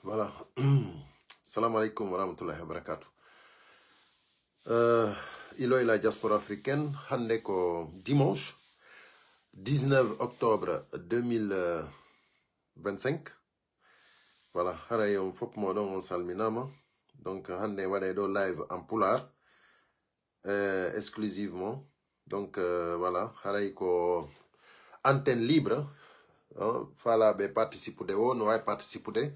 Voilà. Salam alaikum wa rahmatullahi wa barakatuh. Ilo la diaspora africaine, hande ko dimanche 19 octobre 2025. Voilà, haray on fop modon on salminama. Donc hande wade do live en poulard exclusivement. Donc voilà, haray ko antenne libre. Fala be participer de o no ay participer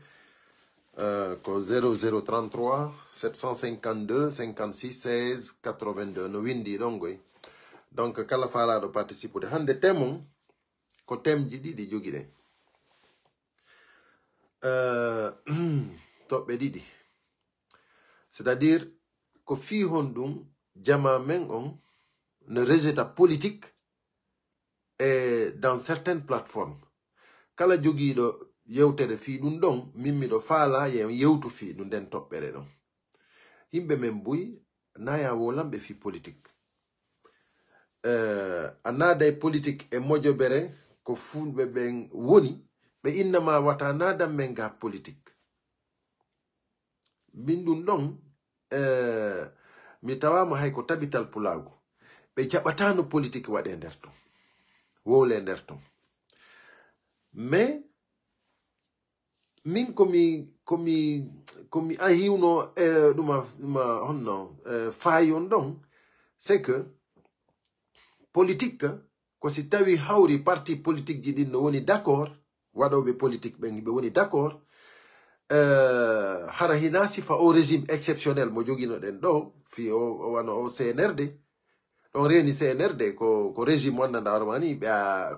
ko 0033 752 56 16 82 no windi dongoy. Donc kala fala do participer de hande temon ko temji didi jogide toɓɓe ɗiɗi, c'est-à-dire ko fi hondum jama men on ne résultat politique et dans certaines plateformes kala jogiiɗo yewtere fi ɗum ɗon mimmiɗo faala yewtu fi ɗum nden toɓɓere ɗon yimɓe men buy naya wolamɓe fi politique a naaday politique e moƴobere ko fulɓe ɓen woni ɓe innama wata nadan men ga politique min ɗum ɗon mi tawama hay ko tabital pulago ɓe jaɓatano politique waɗe nder ton wowle nder ton mais min komi ahiwno ɗuma honno fayon ɗon c'est que politique ko si tawi hawri parti politique ji ɗin no woni d'accord waɗoɓe politique ɓen ɓe woni d'accord hara hina sifa o régime exceptionnel mo joguinoɗen ɗo fi o wano o CNRD ɗon reni CNRD ko régime wonnanda armani ɓe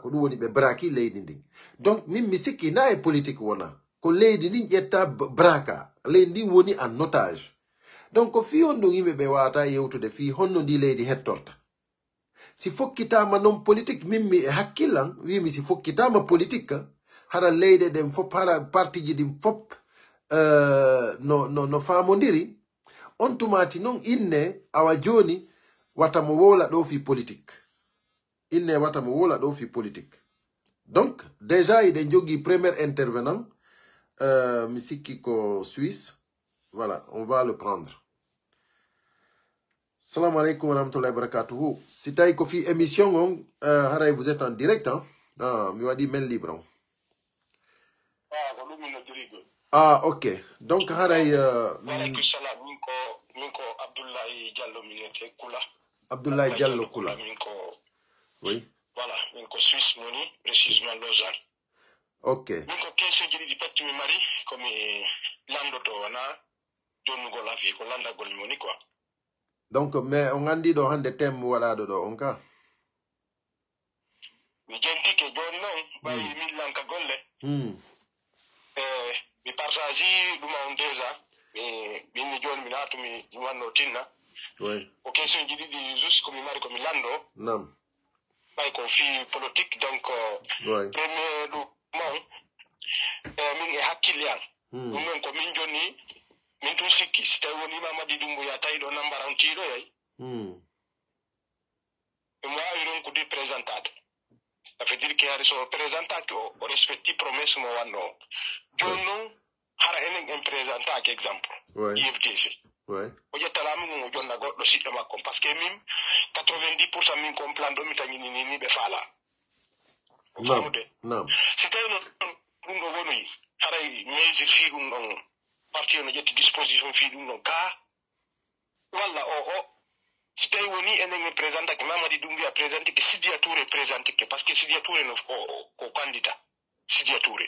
ko ɗum woni ɓe braki leydi ndin. Donc min mi sikki na e politique wona ko leydi ndin ƴetta braka leydi ndin woni en otage. Donc ko fi on ɗum yimɓe ɓe wawata yewtude fi honno ndi leydi hettorta si fokkitama non politique min mi e hakkillan wimi si fokkitama politique hara leyɗe ɗen fop hara parti ji ɗin fop no famodiri on tumati noon inne awa joni wata mo wola ɗo fi politique inne wata mo wola ɗo fi politique. Donc déjà iɗen jogui premier intervenant mi sikki ko Suisse. Voilà, on va le prendre. Salam alaikum wa rahmatullahi wa barakatuhu. Si tawi ko fi émission on haray vous êtes en direct mi waɗi mail libre on. Ah, ok. Donc haray Waleykum salam min ko Abdoulaye Diallo minete Kula. Abdoulaye Diallo Kula. Oui. Voilà, min ko Suisse moni précisément Lausanne. Ok. Min ko question ji ɗiɗi pat mi mari komi landoto wana jonnugol afi ko landagol mi woni quoi. Donc mais on andi ɗo hande thème waɗaɗo ɗo on ka mi jentike joni noon ɓawi min lanka golle mi partage ɗuma on déjà minni joni mi natumi mi wanno tinna ko question ji ɗiɗi juste komi mari komi lando nam ɓay ko fi politique donc premier ɗumon min e hakkille an ɗum noon ko min jonni min tun sikki si tawi woni Mamadi Doumbouya tawi ɗo nambarantiɗo yay imo wawi ɗon ko di présentade ça veut dire que hari so présentaki o respecti promesse mo wanno o joni noon hara enen en présentaki exemple IFDC o ƴettalami mum o jonna goɗɗo siɗɗo makko par ce que min 90% min complan ɗo mi tañini ni ɓe faala famude si tawi noon ɗum ɗo wonoyi haray mesure fi ɗum ɗon parti o no ƴetti disposition fi ɗum ɗon ga walla o si tawi woni enen e présentake Mamadi Doumbouya présentike Sidya Touré présentike par ce que Sidya Touré no ko candidat Sidya Touré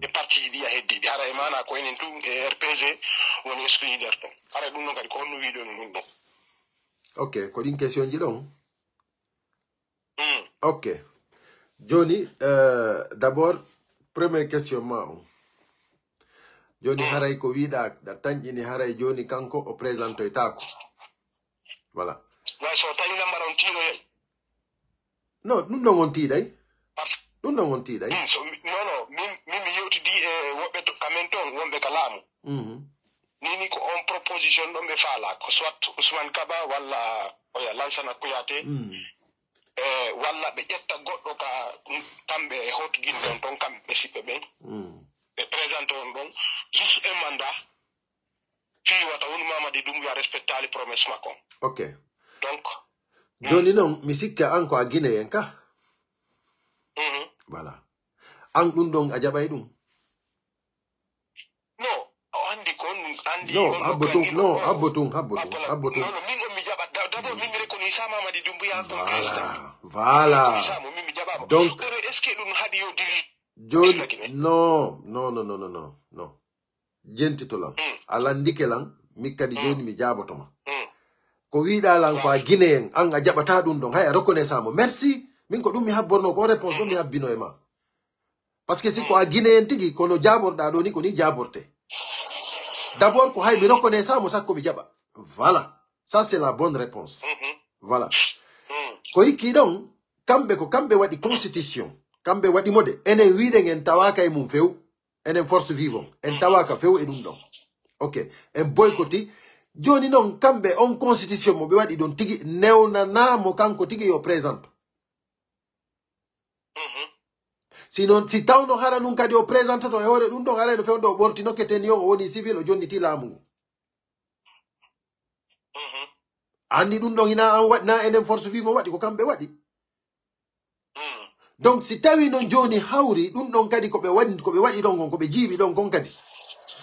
e parti ji ɗi a heddiɗi hara e mana ko enen tun e RPG woni exclui nder ton hara ɗum ɗon kadi ko honno wiɗo no ɗum ɗon. Ok, ko ɗin question ji ɗon ok joni d'abord première question ma on joni haray ko wiɗa da tañƴini haray joni kanko o présentoytako voilà way so tawi nambar on tiiɗo yey non ɗum ɗon on tiiɗay ɗum ɗon on tiiɗay non min mi yewtidi e woɓɓe kamen toon wonɓe ka laamu nini ko on proposition ɗon ɓe faala ko soit Ousmane Kaba walla oya Lansana Kouyaté walla ɓe ƴetta goɗɗo ka kamɓe hotguin ɗon toon kamɓe sippe ɓen ɓe présente on ɗon juste un mandat fi wata woni Mamadi Doumbouya respectali promesse makko. Ok. Donc joni non mi sikka an ko a Guinéen ka. Voilà. An ɗum ɗon a jaɓay ɗum. No, andi kon andi no habbotum min mi jaɓa d'abord min mi reconnais ça Mamadi Doumbouya comme président. Voilà. Donc est-ce que ɗum haɗi yo diri joni no jentitolam alandike lan mikkadi joni mi jabotoma ko wiɗa lan ko a Guinéen an a jaɓata ɗum ɗon hay a reconnaissant mo merci min ko ɗum mi habborno ko réponse ɗum mi habbino e ma parce que si ko a Guinéen tigi kono jaborɗa ɗo ni ko ni jaborte d'abord ko hay mi reconnaissant mo sakko mi jaɓa voilà ça c'est la bonne réponse voilà ko hikki ɗon kamɓe waɗi constitution kamɓe waɗi mode enen wiɗen en tawaka e mum few enen force vivant en tawaka few e ɗum ɗon ok en boykoti joni noon kamɓe on constitution mo ɓe waɗi ɗon tigi newnanamo kanko tigi yo présente sinon si tawno hara ɗum kadi o présente to e hoore ɗum ɗon arano fewde o ɓorti nokketen yo o woni civil o jonniti laamu ngu andi ɗum ɗon ina an waɗi na enen force vivant waɗi ko kamɓe waɗi donc si tawi non joni hawri ɗum ɗon kadi koɓe waɗi ɗon kon koɓe jiiɓi ɗon kon kadi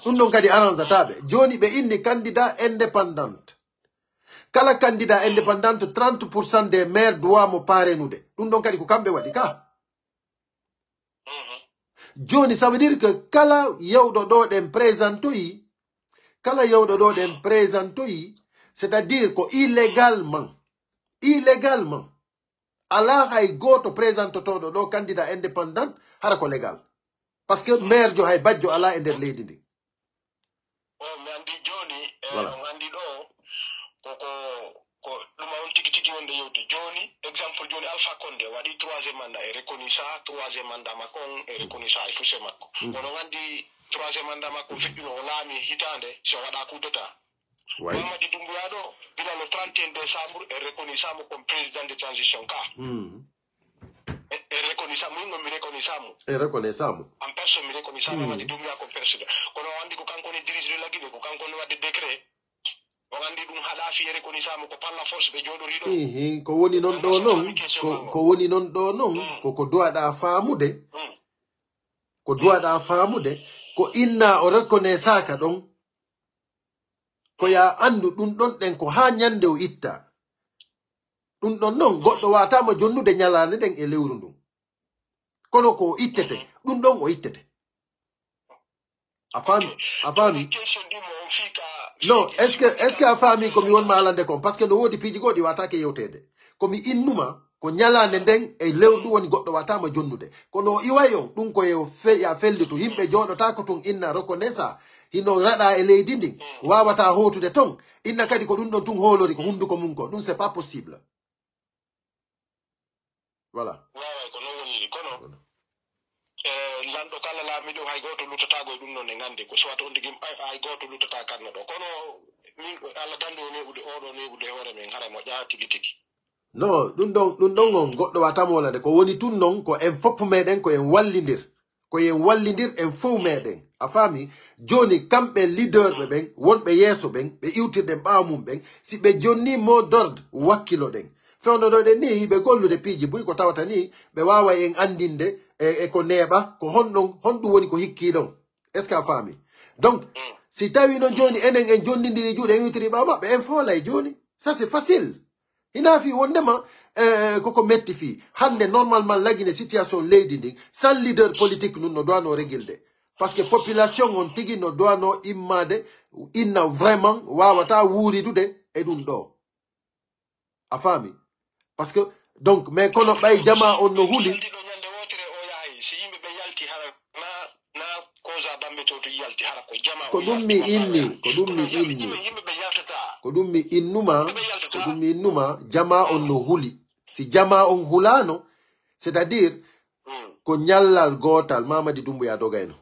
ɗum ɗon kadi arrangataɓe joni ɓe inni candidat indépendante kala candidat indépendante 30% des maires doit mo parenude ɗum ɗon kadi ko kamɓe waɗi ka joni ça veut dire que kala yewɗo ɗo ɗen présentoyi c'est-à-dire ko illégalement ala hay goto présentotoɗo ɗo candidat indépendant hara ko légal parce que maire jo hay bajjo ala e nder leydi ndi mi andi joni on andi ɗo ko ɗum on tigi wonde yewte joni exemple joni Alpha Condé waɗi 3e mandat e reconnui ça 3e mandat makko on e reconnui ça e touché makko onon andi 3e mandat makko feƴƴuno o laami hitande so waɗa coup d'état Mamadi Doumbouya ɗo bila le 31 décembre e reconnui ça mo comme président de transition ka e reconnui ça min mi reconnui ça mo en personne mi reconnui ça Mamadi Doumbouya comme président kono andi ko kanko ne dirige de la Guinée ko kanko ne wadde décret on andi ɗum haɗa fi reconnui ça mo ko par la force ɓe joɗori ɗo ko woni non ɗo noon ko woni non ɗo noon koko duwaɗa faamude ko inna o reconnaissaka ɗon ko ya andu ɗum ɗon ɗen ko ha ñande o itta ɗum ɗon noon goɗɗo watama jonnude ñalande ɗen e lewru ndun kono ko ittete ɗum ɗon o ittete a faami non est ce que a faami komi wonma alande kon par ce que no woodi piiji goɗɗi watake yewtede komi innuma ko ñalande nden e lewru ɗum woni goɗɗo watama jonnude kono iway on ɗum ko ya fellitu yimɓe joɗota ko tun inna reconnaissa hino raɗa e leydi ndin wawata hotude ton inna kadi ko ɗum ɗon tun hoolori ko hunduko mum ko ɗum c'est pas possible voilà waway ko non woniri kono lanɗo kala laamiɗo hay goto luttatago e ɗum ɗon e gande ko soit on tigi hay goto luttata kanno ɗo kono min Allah gandi o neɓude oɗo neɓude hoore men hara mo ƴaa tigi non ɗum ɗon on goɗɗo watama wolade ko woni tun noon ko en fopp meɗen ko en wallidir en fof meɗen a faami joni kamɓe leader ɓe ɓen wonɓe yeeso ɓen ɓe iwtirɗen ɓaawa mum ɓen si ɓe jonni mot d'ordre wakkilo ɗen fewnoɗoɗen ni ɓe gollude piiji buy ko tawata ni ɓe wawa en andinde e ko neeɓa ko honɗum woni ko hikki ɗon est ce que a faami donc si tawi noon joni enen en jonnidiri juuɗe en iwtiri ɓaawa maɓɓe en foolay joni ça c'est facile hina fi wondema koko metti fi hande normalement lagine situation leydi ndin sans leader politique nun no doano régilde parce que population on tigi no doano immade inna vraiment wawata wuuridude e ɗum ɗo a faami parce que donc mais kono ɓay jama on no huli ko ɗum mi innuma jama on no huli si jama on hulano c'est à dire ko ñallal gotal Mamadi Doumbouya dogayno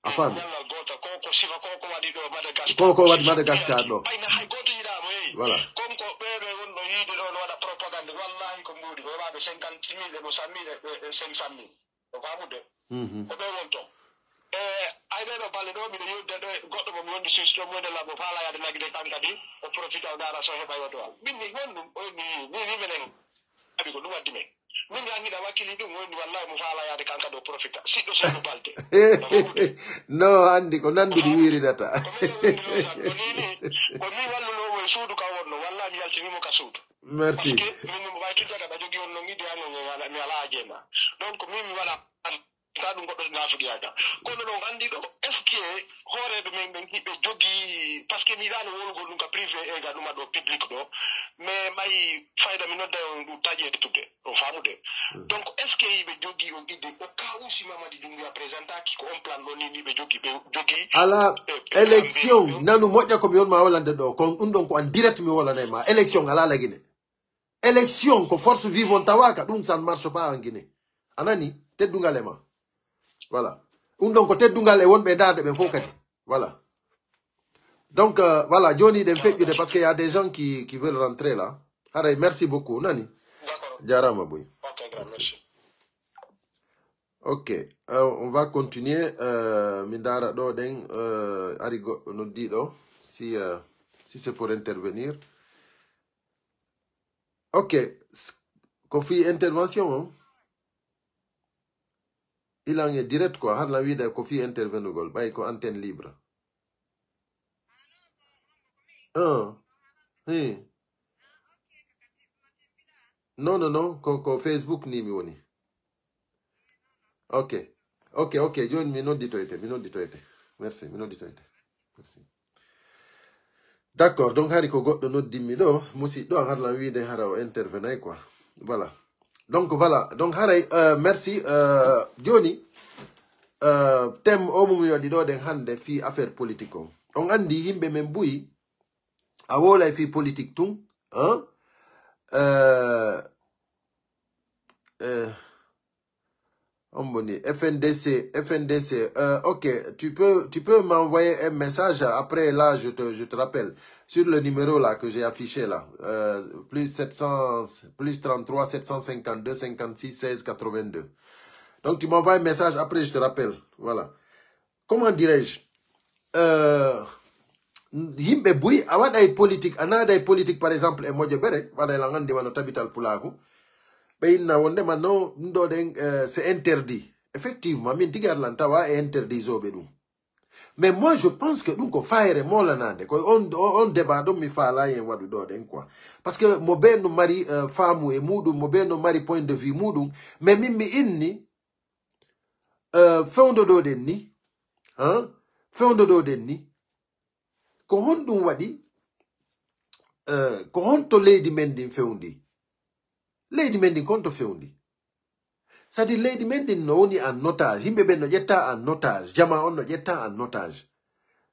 a faami koko waɗi Madagascar ɗo voilà ko do won to ay do balle do mi do yodde goddo mo wondi system mo de la mo fala ya de nagde tankadi o profita dara so heba yoto wal min ni wondum o ni menen abi ko dum waddi me min ngi da wakili dum woni wallahi mo fala ya de kanka do profita siddo so do balde no andi ko nandu di wiri data ko mi wallu lo wo suudu ka wonno wallahi mi yaltini mo ka suudu merci parce que min mo bay tudda da jogi on no ngidi an mi ala ajena donc min wala ta dum goddo na fugi ada kono do andi do est ce que hore do men ben hibe jogi parce que mi dano wolgol dum ka privé e ga dum do public do mais may fayda mi nodda on du taje tudde on famude donc est ce que hibe jogi o gide o ka usi mamadi dum ya présenta ki ko on plan do ni be jogi ala élection nanu modja ko mi on ma walande do ko undon ko en direct mi wala ma élection ala la Guinée élection ko force vivante tawaka dum ça ne marche pas en Guinée anani teddungalema voilà. Donc, côté d'Ungal et on bédard de fokati. Voilà. Donc, voilà, Johnny, parce qu'il y a des gens qui veulent rentrer là. Allez, merci beaucoup, Nani. D'accord. Ok, merci. Ok, on va continuer. Mindara Doden, Arigo nous dit si c'est pour intervenir. Ok, Kofi, intervention, hein? Il en est direct quoi, har la vie de Kofi intervenu gol, bay ko antenne libre. Oui. Non, ko Facebook ni mi woni. Ok, John mi non ditoite. Merci, mi non ditoite. Merci. D'accord, donc hari ko goddo no dimmi do, musi do har la vie de hara o intervenay quoi. Voilà. Donc voilà, donc haray merci Johnny thème o mu yodi do den hande fi affaire politique on andi himbe men buyi a wola fi politique tum FNDC ok, tu peux m'envoyer un message après là je te rappelle sur le numéro là que j'ai affiché là plus 33 752 56 16 82. Donc tu m'envoies un message après je te rappelle. Voilà. Comment dirais-je himbe bui awada politique anada politique par exemple e moje bere wada la ngandi wano tabital pulaku. C'est interdit. Effectivement, est interdit. Mais moi, je pense que nous, on débat quoi. Parce que mon ben nous mari femme et moudou, mon ben nous mari point de vue moudou, mais mimi inni fond de denni, fond de denni, ko hondu wadi, ko honto lady mending feundi. Lady Mending konto feundi. Sadi Lady Mending no oni en otage. Himbe ben no jetta en otage. Jama on no jetta en otage.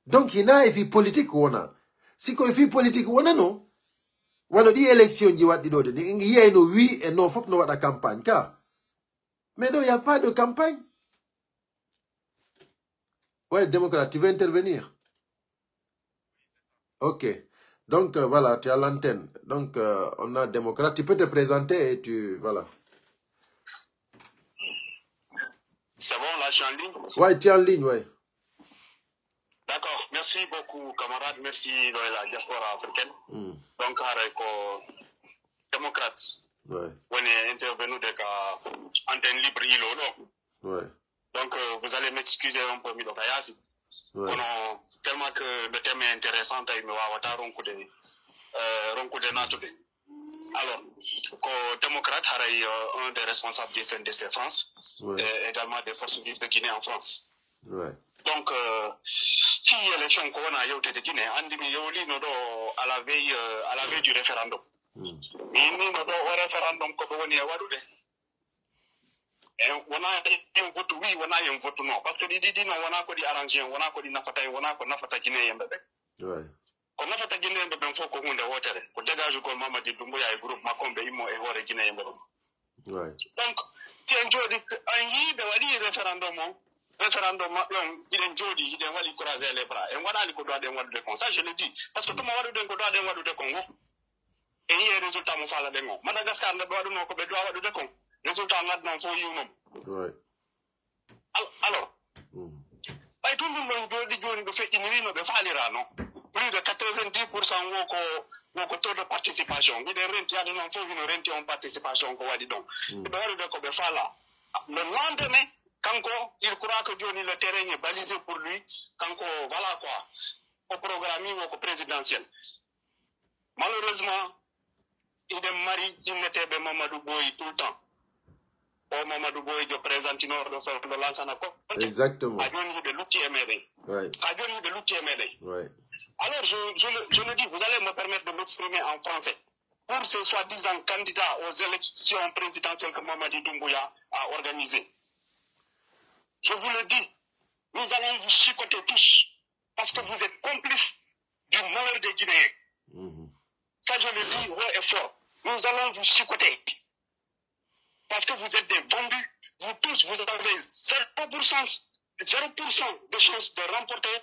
Donc hina efi politique wona. Siko efi politique wona no. Wano di élection ji wadi do de. Ngi no oui et non fok no wada campagne ka. Mais non, il n'y a pas de campagne. Ouais, démocrate, tu veux intervenir? Ok. Donc, voilà, tu as l'antenne. Donc, on a démocrate. Tu peux te présenter et tu... Voilà. C'est bon, là, je suis en ligne? Oui, tu es en ligne, oui. D'accord. Merci beaucoup, camarades. Merci de la diaspora africaine. Donc, avec démocrate. Oui. On est intervenu de l'antenne libre, oui. Donc, vous allez m'excuser un peu, Milokayasi. Ouais. Tellement que le thème est intéressant, alors, comme démocrate, un des responsables du FNDC France, ouais. Et également des forces vives de Guinée en France. Ouais. Donc, si l'élection qu'on a eu de Guinée, à la veille du référendum. Il n'y a pas de référendum qu'on a eu. Et on a un vote oui, on a un vote non. Parce que dit non, on a quoi arrangé, on a quoi nafata, on a quoi nafata Guinée yembe. Ouais. Qu'on nafata Guinée yembe ben faut qu'on ait voté. Qu'on dégage qu'on m'a dit dumbo ya groupe makombe imo e hore Guinée yembe. Ouais. Donc tiens jodi anji be wadi référendum yon il jodi il wali croiser les bras. Et voilà li ko doit de wadu de kon. Ça je le dis parce que tout le monde ko doit de wadu de Congo. Et il y a résultat mo fala de ngo. Madagascar ne wadu no ko be doit wadu de Congo. Résultat là non faut you non. Ouais. Alors, tout le monde plus de 90% au taux de participation. Il y a une participation. Le lendemain, quand il croit que le terrain est balisé pour lui, quand voilà quoi, au programme au présidentiel. Malheureusement, il est marié, il n'était pas Mamadou Boy tout le temps. Mamadou Boy de présenter le lancement. Exactement. Ouais. Alors, je le dis, vous allez me permettre de m'exprimer en français. Pour ces soi-disant candidats aux élections présidentielles que Mamadi Doumbouya a organisées. Je vous le dis, nous allons vous chicoter tous, parce que vous êtes complices du malheur des Guinéens. Ça, je le dis haut et fort. Nous allons vous chicoter. Parce que vous êtes des vendus. Vous tous, vous avez 0% de chance de remporter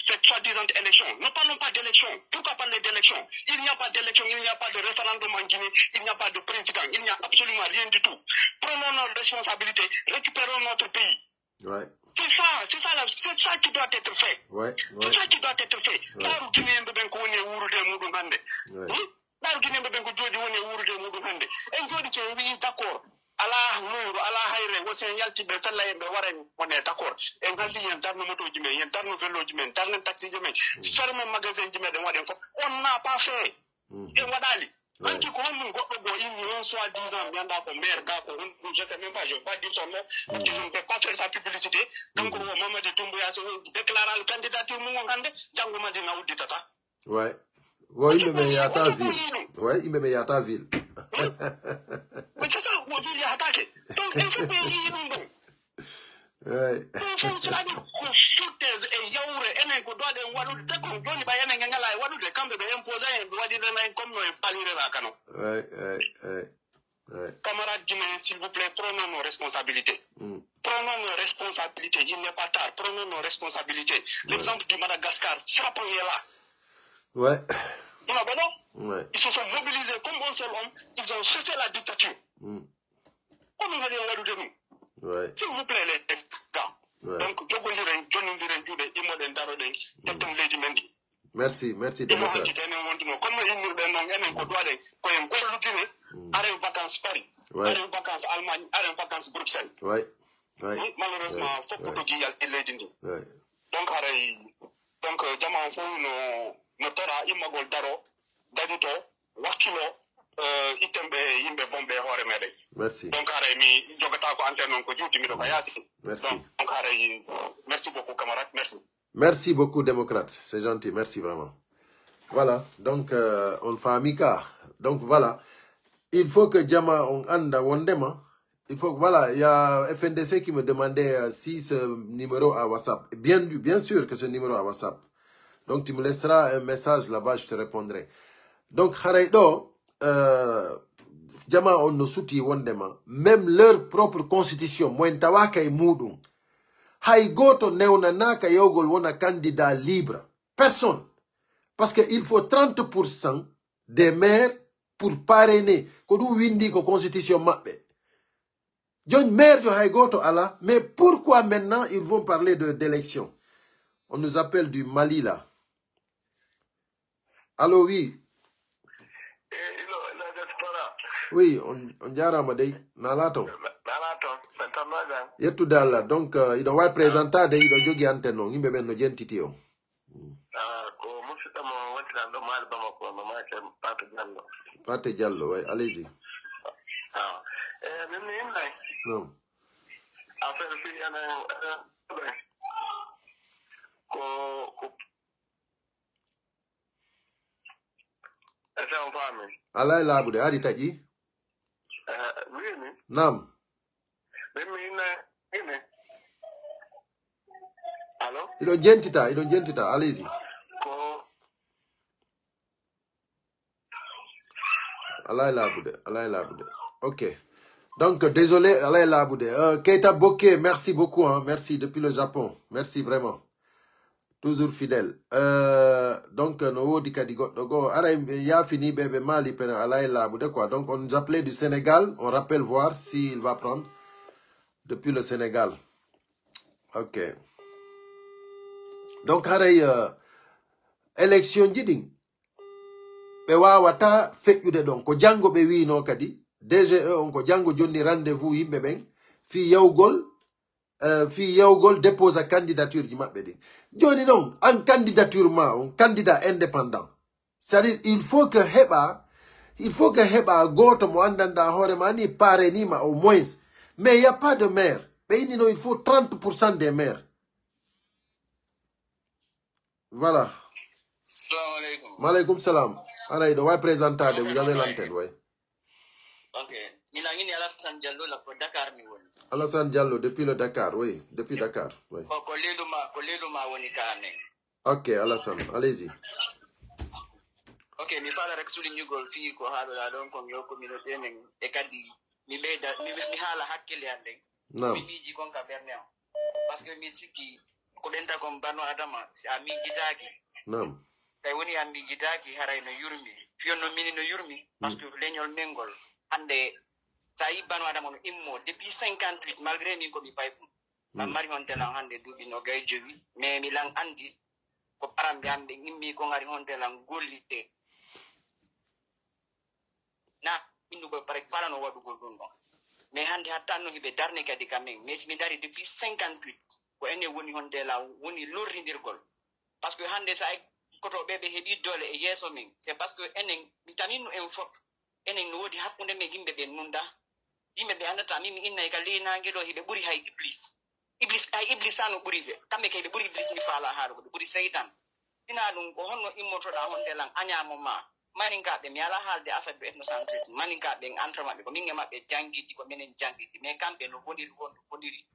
cette soi-disant élection. Ne parlons pas d'élection. Pourquoi parler d'élection? Il n'y a pas d'élection, il n'y a pas de référendum en Guinée, il n'y a pas de président, il n'y a absolument rien du tout. Prenons nos responsabilités, récupérons notre pays. Ouais. C'est ça qui doit être fait. Ouais. C'est ça qui doit être fait. D'accord. Allah nuru Allah hayre wosen yalti be fella yembe warani wone d'accord en galdi yen darno moto jime yen darno velo jime darno taxi jime ferme magasin jime de waden fop on n'a pas fait et wadali anti ko on goddo go inni on soit 10 ans yanda ko maire ga ko je sais même pas je vais pas dire son nom parce que je ne peux pas faire sa publicité donc Mamadou Doumbouya se déclarer le candidature mu ngande janguma dina wudi tata ouais il me met à ta ville. Ouais, il me met à ta ville. Mais c'est ça, on veut y attaquer. Donc, il faut payer une bonne. Ouais. Il faut se la dire, qu'on soute et yaoure, et on doit de Walou, dès qu'on donne, il va y avoir un gars, Walou, de camp de imposer, il doit dire, comme nous, pas lire la canon. Ouais. Camarades guinéens, s'il vous plaît, prenons nos responsabilités. Prenons nos responsabilités, il n'est pas tard, prenons nos responsabilités. L'exemple du Madagascar, frappons est là. Ouais. Ouais. Ils se sont mobilisés comme un seul homme, ils ont chassé la dictature. Comme nous allons voir de nous. Ouais. S'il vous plaît, les gars. Ouais. Donc, merci, démocrate. Ouais. Ouais. Ouais. Malheureusement, il faut que tu aies donc, jaman fo no tora imagol daro daduto wakilo itembe yimbe bombe hore mede. Merci. Donc mi jogata ko antenne ko juuti mi do yasi. Merci. Donc merci beaucoup camarade, merci. Merci beaucoup démocrate, c'est gentil, merci vraiment. Voilà, donc on fait amica. Donc voilà, il faut que Jama on anda wondema. Il faut, voilà, il y a FNDC qui me demandait si ce numéro a WhatsApp. Bien sûr que ce numéro a WhatsApp. Donc, tu me laisseras un message là-bas, je te répondrai. Donc, Haraido, Jama on no souti wondema, même leur propre constitution, Mwentawaka et Moudou, Haigoto neonanaka yogol wona candidat libre. Personne. Parce qu'il faut 30% des maires pour parrainer. Kodou windi ko constitution mapbe. John maire de Haïgoto Allah, mais pourquoi maintenant ils vont parler d'élection? On nous appelle du Mali là. Allô, oui. Oui, on dirait Amadei. Nalato. Yetu dala. Donc, ils doivent présenter, ils doivent jouer antenne. Ils doivent nous dire titio. Pate Diallo, oui, allez-y. Non. Alay labude adi taji. Nam. Idon jentita, allez-y. Alay labude. Ok. Donc, désolé, Alay labude. Keita Bokeh, merci beaucoup, hein, merci depuis le Japon. Merci vraiment. Toujours fidèle. Donc, no il y a fini, bébé Mali, Alay labude, quoi. Donc, on nous appelait du Sénégal. On rappelle voir s'il va prendre depuis le Sénégal. Ok. Donc haray élection jiding be wawata feƴƴude ɗon ko jango ɓe wino kadi DGE on ko jango jonni rendez-vous yimɓe ɓen fi yawgol dépose candidature ji maɓɓe ɗin joni non an candidature ma on candidat indépendant c'est-à-dire il faut que heɓa goto mo andanda hoore ma ni pare ni ma au moins mais il y a pas de maire ɓe ini non il faut 30% des maires voilà. Salam alaikum. Maaleykum salam. Aray do way présenter vous avez l'antenne ouais. OK. Minangini Alassane Diallo la pour Dakar ni woni. Alassane Diallo depuis le Dakar, oui, depuis Dakar, oui. Ko leduma woni kane. OK, Alassane, allez-y. OK, mi fala rek suli ñugol fi ko haala don ko yo communauté nen e kadi mi beda mi hala hakkile ande. Naam. Mi miji kon ka berne parce que mi sikki ko denta kom bano adama si ami gitaki. Naam. Tay woni ambi gitaki haray no yurmi fionno mini no yurmi parce que leñol mengol hande sa bano adama no immo depuis 58 malgré ni ko mi pay fu ma mari on telan hande dubi no gay jowi mais mi lang andi ko parambe ambe immi ko ngari on telan gollite na indu ko par exemple no wadu gol dun mais hande hatta no hibe darne kadi kamen mais mi dari depuis 58 ko ene woni on telan woni lorrindirgol parce que hande sa koto bebe hebi dole e yeso min c'est parce que enen mitaninu en fop enen no wodi hakkunde me himbe be nunda yimbe be andata mimi inna ka lina ngedo hibe buri hay iblis anu buri be kambe kay be buri iblis mi fala haaro be buri seytan dina dum ko honno immoto da honde lan anyamo ma maninka be mi ala halde affaire be ethnocentrisme maninka be entrama be ko minge mabbe jangidi ko menen jangidi mais kambe no woniri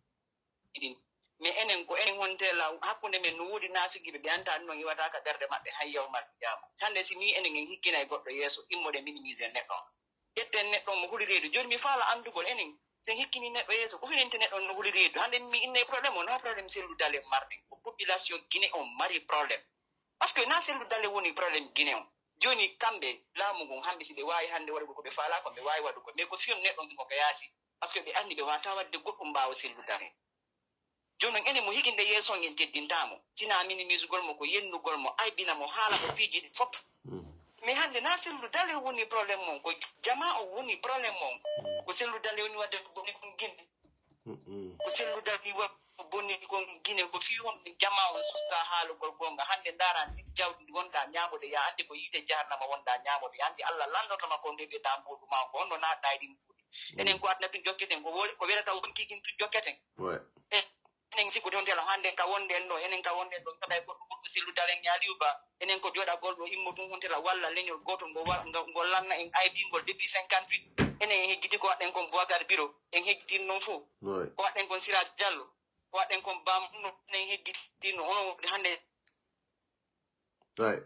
idin mais enen ko enen hontela hakkunde men no wodi nafigi be anta no yiwata ka derde mabbe hayyaw mabbe jama sande si ni enen en hikkina e goddo yeso immode minimiser neddo etten neddo mo huli reedu joni mi fala andugol enen sen hikkini neddo yeso ko finente neddo no huli reedu hande mi inne problème on ha problème selu dale marde ko population guinée on mari problème parce que na selu dale woni problème guinée on joni kambe laamu gon hambe si be wayi hande wadu ko be fala ko be wayi wadu ko mais ko fiyon neddo ko yasi parce que be andi be wata wadde goddum baawo selu dale jonon ene mo hikinde yeso ngel teddintamo sina minimise gol mo ko yennugol mo aybina mo hala ko fiji fop mais hande na sellu dale woni problème mon ko jama o woni problème mon ko sellu dale woni wadde boni ko ginde ko sellu dale wa boni ko gine ko fi won jama o susta halu gol gonga hande ndara jawdi wonda nyaamo de ya ande ko yite jarnama wonda nyaamo de ande Allah landoto ma ko ndebe tambo ma ko onno na daydi enen ko atna pin jokketen ko woli ko welata won kikin tu jokketen enen siku don tela hande ka wonden no enen ka wonden do kada ko silu dalen yaaliuba enen ko joda goldo immo dum hontela walla lenyol goto ngo lanna en ID ngol depuis 58 enen heggiti ko waden ko Boubacar Biro en heggiti non fu ko waden ko Sira Diallo ko waden ko bam no enen heggiti no ono hande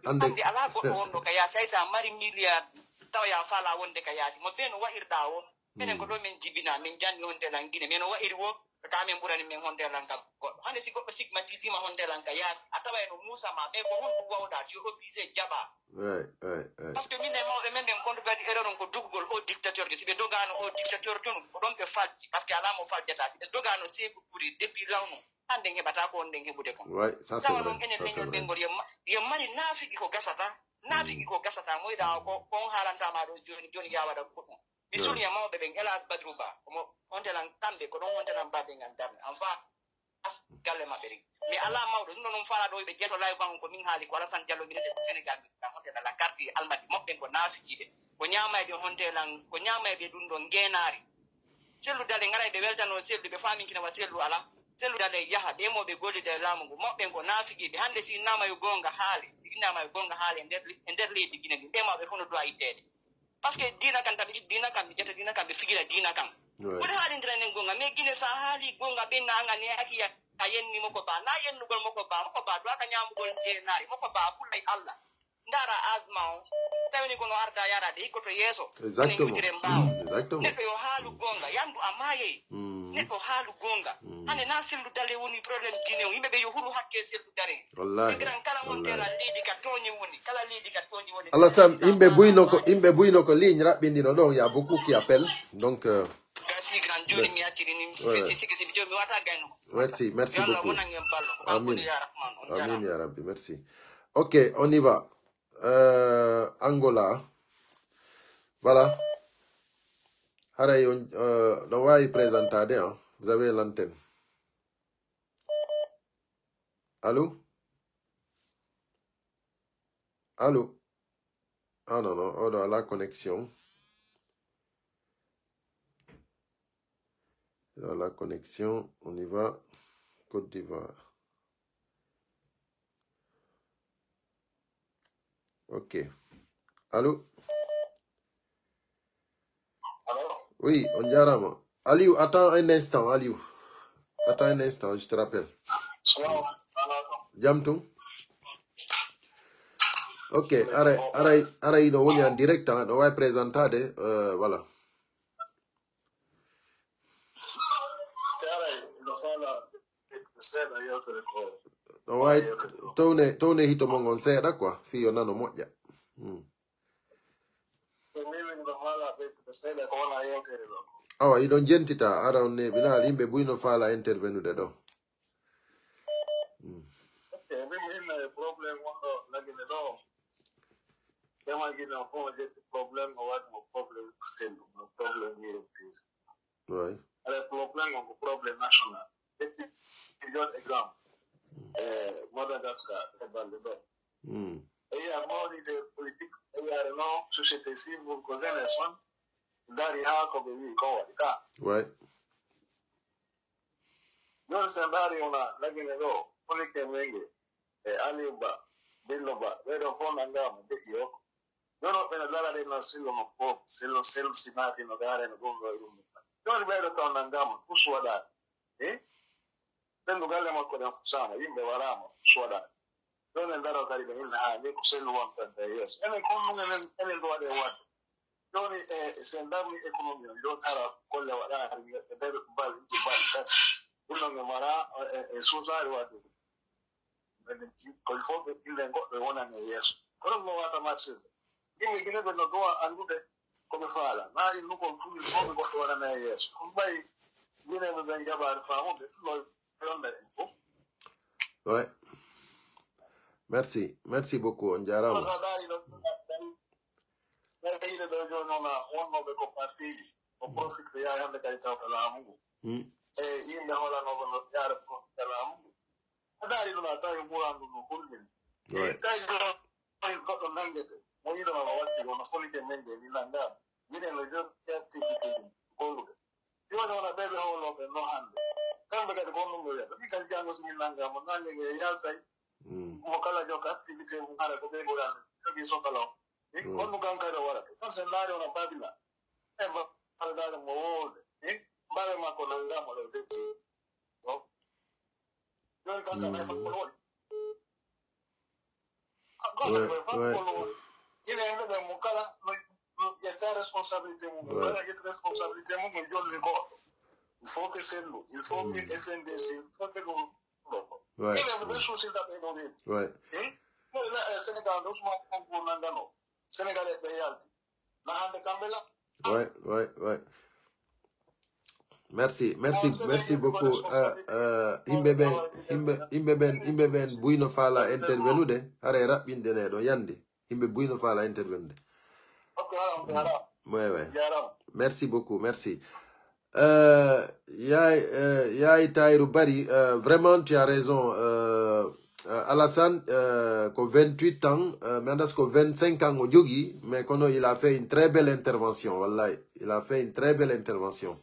ande ala goto wondo ka ya saysa mari milliard taw ya fala wonde ka yasi mo beno wahirda o enen ko do men jibina men janni hontela ngine men wahiri wo kamen burani men honde lanka hande si goɗɗo stigmatisima honde lanka yas atawa no musa ma ɓe ko honɗum wawɗa yo obligé jaɓa parce que min e mawɓe men ɓen konto gadi erreur on ko dugugol o dictateur ge si ɓe dogano o dictateur tonu ko ɗon ɓe falji par ce que alamo faljata si ɓe dogano seeku ɓuuri depuis lawnu hande heɓata ko on nden heɓude kon tawa noon enen leñol ɓengol yo mari naafigi ko gasata moyɗa ko on haalantama ɗo joni yawaɗa goɗɗum mi suni e mawɓe ɓen Elas Badrou Ba omo hontelan kamɓe ko ɗon hontelan baɓe ngan darde enfin as galle maɓɓe ri mi ala mawɗo ɗum ɗo noon fala ɗo ɓe jeeto live an ko min haali ko Alassane Diallo minete ko Sénégal min hontelan la carte almadi moɓɓen ko naafijiɓe ko ñamayɓe hontelan ko ñamayɓe ɗum ɗo ngenari sellu dale garay ɓe weltano sellu ɓe faminkinawa sellu ala sellu dale yaaha ɓe moɓe gollide laamu ngu moɓɓen ko naafijiɓe hande si namayo gonga haali e nder leydi Guinée ɗi ɓe mawɓe fof no dowa ittede parce que dina kan tabi dina kan mi jetta dina kan be figira dina kan wala haalindira nen gonga mais Guinée sa haali gonga ɓe nanga ne akiya a yenni moko ba na yennugol moko ba do aka ñamugol jeenaari moko ba fullay Allah ndara asma o tawni kono arda yarade hikkoto yeeso exactement neɗɗo yo haalu gonga yandu a maaye neɗɗo haalu gonga hande na sellu dale woni probléme Guinée o yimɓeɓe yo hulu hakke sellu dare wallahi gran kala hontela leydi ka toñi woni Alassane imɓe buyno ko ligne raɓɓindino ɗon ya beaucoup qui appelle donc Merci, merci beaucoup. Amin. Amin, ya Rabbi, merci. Ok, on y va. Angola. Voilà. Haray, on va y présenter, hein. Vous avez l'antenne. Allô? Allô? Ah non, non, on a la connexion. Dans la connexion, on y va. Côte d'Ivoire. Ok. Allô? Oui, on y arrive. Aliou, attends un instant, Aliou. Attends un instant, je te rappelle. Jamtou? Ok, arrête, on est en direct, hein, on va présenter, voilà. On va tourner hito mongon seda quoi, fio nano moja. Awa, idon jentita, ara on ne bina limbe buino fala intervenu de do. Ouais. Le problème, un problème national. C'est un exemple. Madagascar, c'est pas le bon. Et il y a moins de politique, il y a une société civile, vous connaissez les soins, dans les cas comme lui, comme on ouais. Nous, c'est on a la guinée-lo, pour les Kémengue, et Aliba, Biloba, et le fond d'Angam, de Yo. Nous, on a la relation de notre peuple, c'est le seul signal qui nous garde le bon royaume. Nous, on a le temps d'Angam, pour soi là. Eh? C'est le gars qui m'a sana, il me voilà, soit là. Donc, on a karibu ina ni kuselu wa mpanda yes. Ene komu ene ndo wale watu. Donc, sendamu ekonomi ndo tara kolle wala harbi ebe bal kat. Uno ngemara susari watu. Kolfo be ile ngo wona ne yes. Kono mo wata masu. Kimi kile be no doa andude comme fala. Na inu ko tuli ko be wona ne yes. Kumbai yine be benga bar faamu be no info. Ouais. Merci. Merci beaucoup, Ondiarama. Mokala joka activité ngara ko be goran bi so kala e ko kan ka wala ko sen laare on babila e ba ala mo wol e bare ma ko nanga mo de no yo kan ka na fa ko ko il est un peu mokala il y a responsabilité mo mokala il y a responsabilité mo yo le go il faut que c'est nous il faut que FNDC il faut que ouais. Il y a des choses qui sont ouais. Et le Sénégal, nous sommes pour Nangano. Sénégal est payé. Ouais, ouais, ouais. Merci, merci, merci beaucoup. Imbeben, buino fala intervenude. Are rapide ne do yandi. Imbe buino fala intervenude. Ouais, ouais. Merci beaucoup, merci. Yai Taïrou Bari, vraiment tu as raison. Alassane, qu'au 28 ans, maintenant qu'au 25 ans au Yogi, mais il a fait une très belle intervention. Wallahi, il a fait une très belle intervention.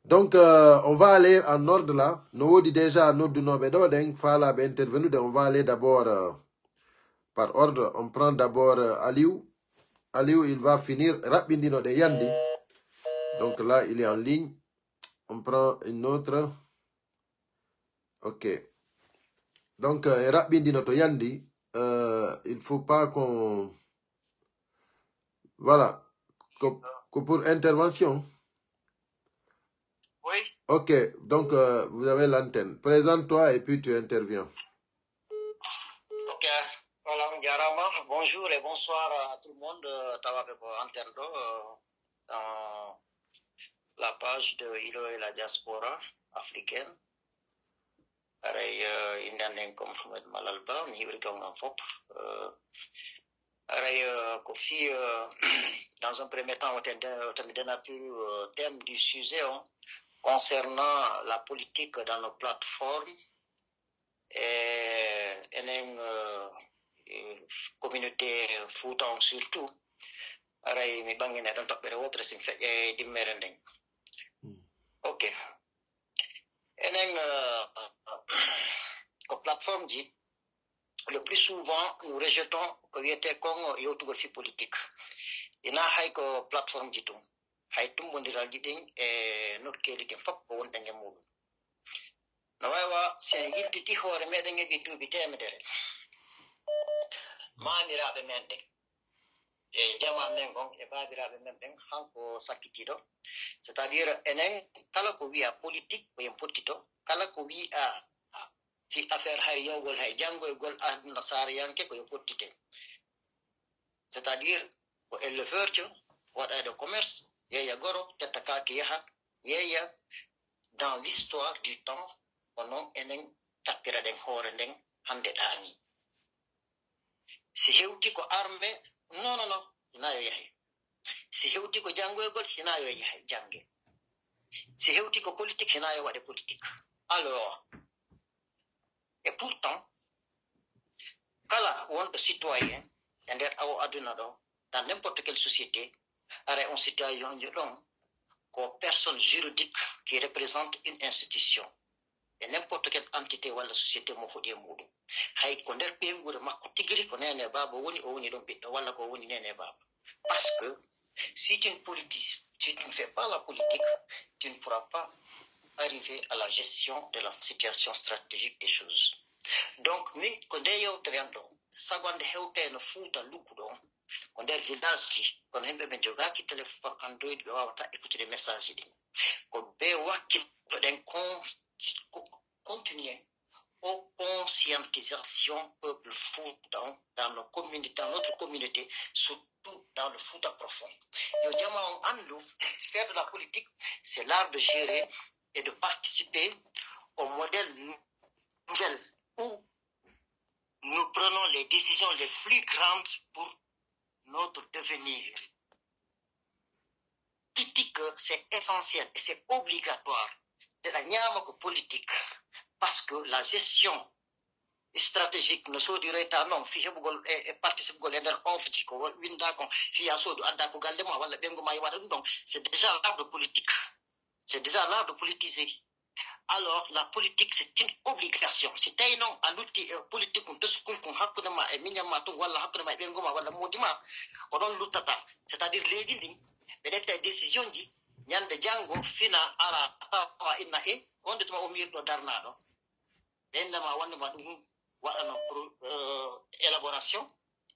Donc, on va aller en ordre là. Nous dit déjà, nous de nos bédodeng, Fala a intervenu. On va aller d'abord par ordre. On prend d'abord Aliou. Aliou, il va finir rapidement de Yandi. Donc là, il est en ligne. On prend une autre. Ok. Donc, rapidement de Yandi. Il ne faut pas qu'on... Voilà. Que pour intervention. Oui. Ok. Donc, vous avez l'antenne. Présente-toi et puis tu interviens. Ok. Voilà, Ngarama. Bonjour et bonsoir à tout le monde. la page de Ilo et la diaspora africaine. Pareil, Indian comme Mohamed Malalba, Nivrikam Fop. Pareil, Kofi, dans un premier temps, on a le thème du sujet concernant la politique dans nos plateformes et une communauté foutant surtout. Pareil, mais bangé dans ta période, c'est fait du merending. Ok. Et une plateforme dit, le plus souvent, nous rejetons que y était comme youtube politique. Il y a une plateforme dit tout. Hay tout monde dit et notre qualité fop ko won dangue mudum. Na waywa sen yittiti hoore meden e bitubi temedere. Maamiraɓe men ɗen e jama men gon e babiraɓe men ɓen hanko sakkitiɗo c'est à dire enen kala ko wiya politique ko yen pottito kala ko wiya fi affaire hay yowgol hay janggoygol aduna sariyanke ko yo pottite c'est à dire ko éleveur waɗade commerce yeeya goro tetta kake yaha yeeya dans l'histoire du temps onon enen tappira ɗen hoore nden hande ɗaani si hewti ko armée non hina yo yahay si hewti ko janggoygol hina yo yahay jange si hewti ko politique hina yo waɗe politique alors et pourtant kala wonɗo citoyen e nder awo aduna ɗo dans n'importe quelle société ara on citoyen ɗon ko personne juridique qui représente une institution et n'importe quelle entité walla société mo hoɗi e muɗum hay ko nder ɓengure makko tigiri ko nene baba woni o woni ɗon ɓiɗɗo walla ko woni nene baba parce que si tu ne fais pas la politique tu ne pourras pas arriver à la gestion de la situation stratégique des choses donc min ko nde yewtere am ɗo sagonde hewte no fuuta luggu ɗon ko nder village ji kono himɓe ɓe jogaki téléphone android ɓe wawata écoutude message ɗin ko be wakkilɗo ɗen continuer aux conscientisation peuple foutan dans nos communautés, dans notre communauté, surtout dans le Fouta profond. Yo jama on andou, faire de la politique, c'est l'art de gérer et de participer au modèle nouvel où nous prenons les décisions les plus grandes pour notre devenir. Politique, c'est essentiel et c'est obligatoire de la nyamako politique parce que la gestion stratégique no soodi reta non fi heɓugol e participegol e nder ofji ko winda kon fiya soodu adda ko galle ma walla ɓengu ma e waɗa ɗum ɗon c'est déjà l'art de politique c'est déjà l'art de politiser alors la politique c'est une obligation si tawi noon a lutti e politique um tesukun kon hakkude ma e miñam ma tun walla hakkude ma e ɓengu ma walla moodi ma oɗon luttata c'est à dire leydi ndin ɓe ɗetta décision ji ñande janngo fina ara tawa inna he wonde tuma o mirɗo darnaɗo ɓe innama wondema ɗum waɗano élaboration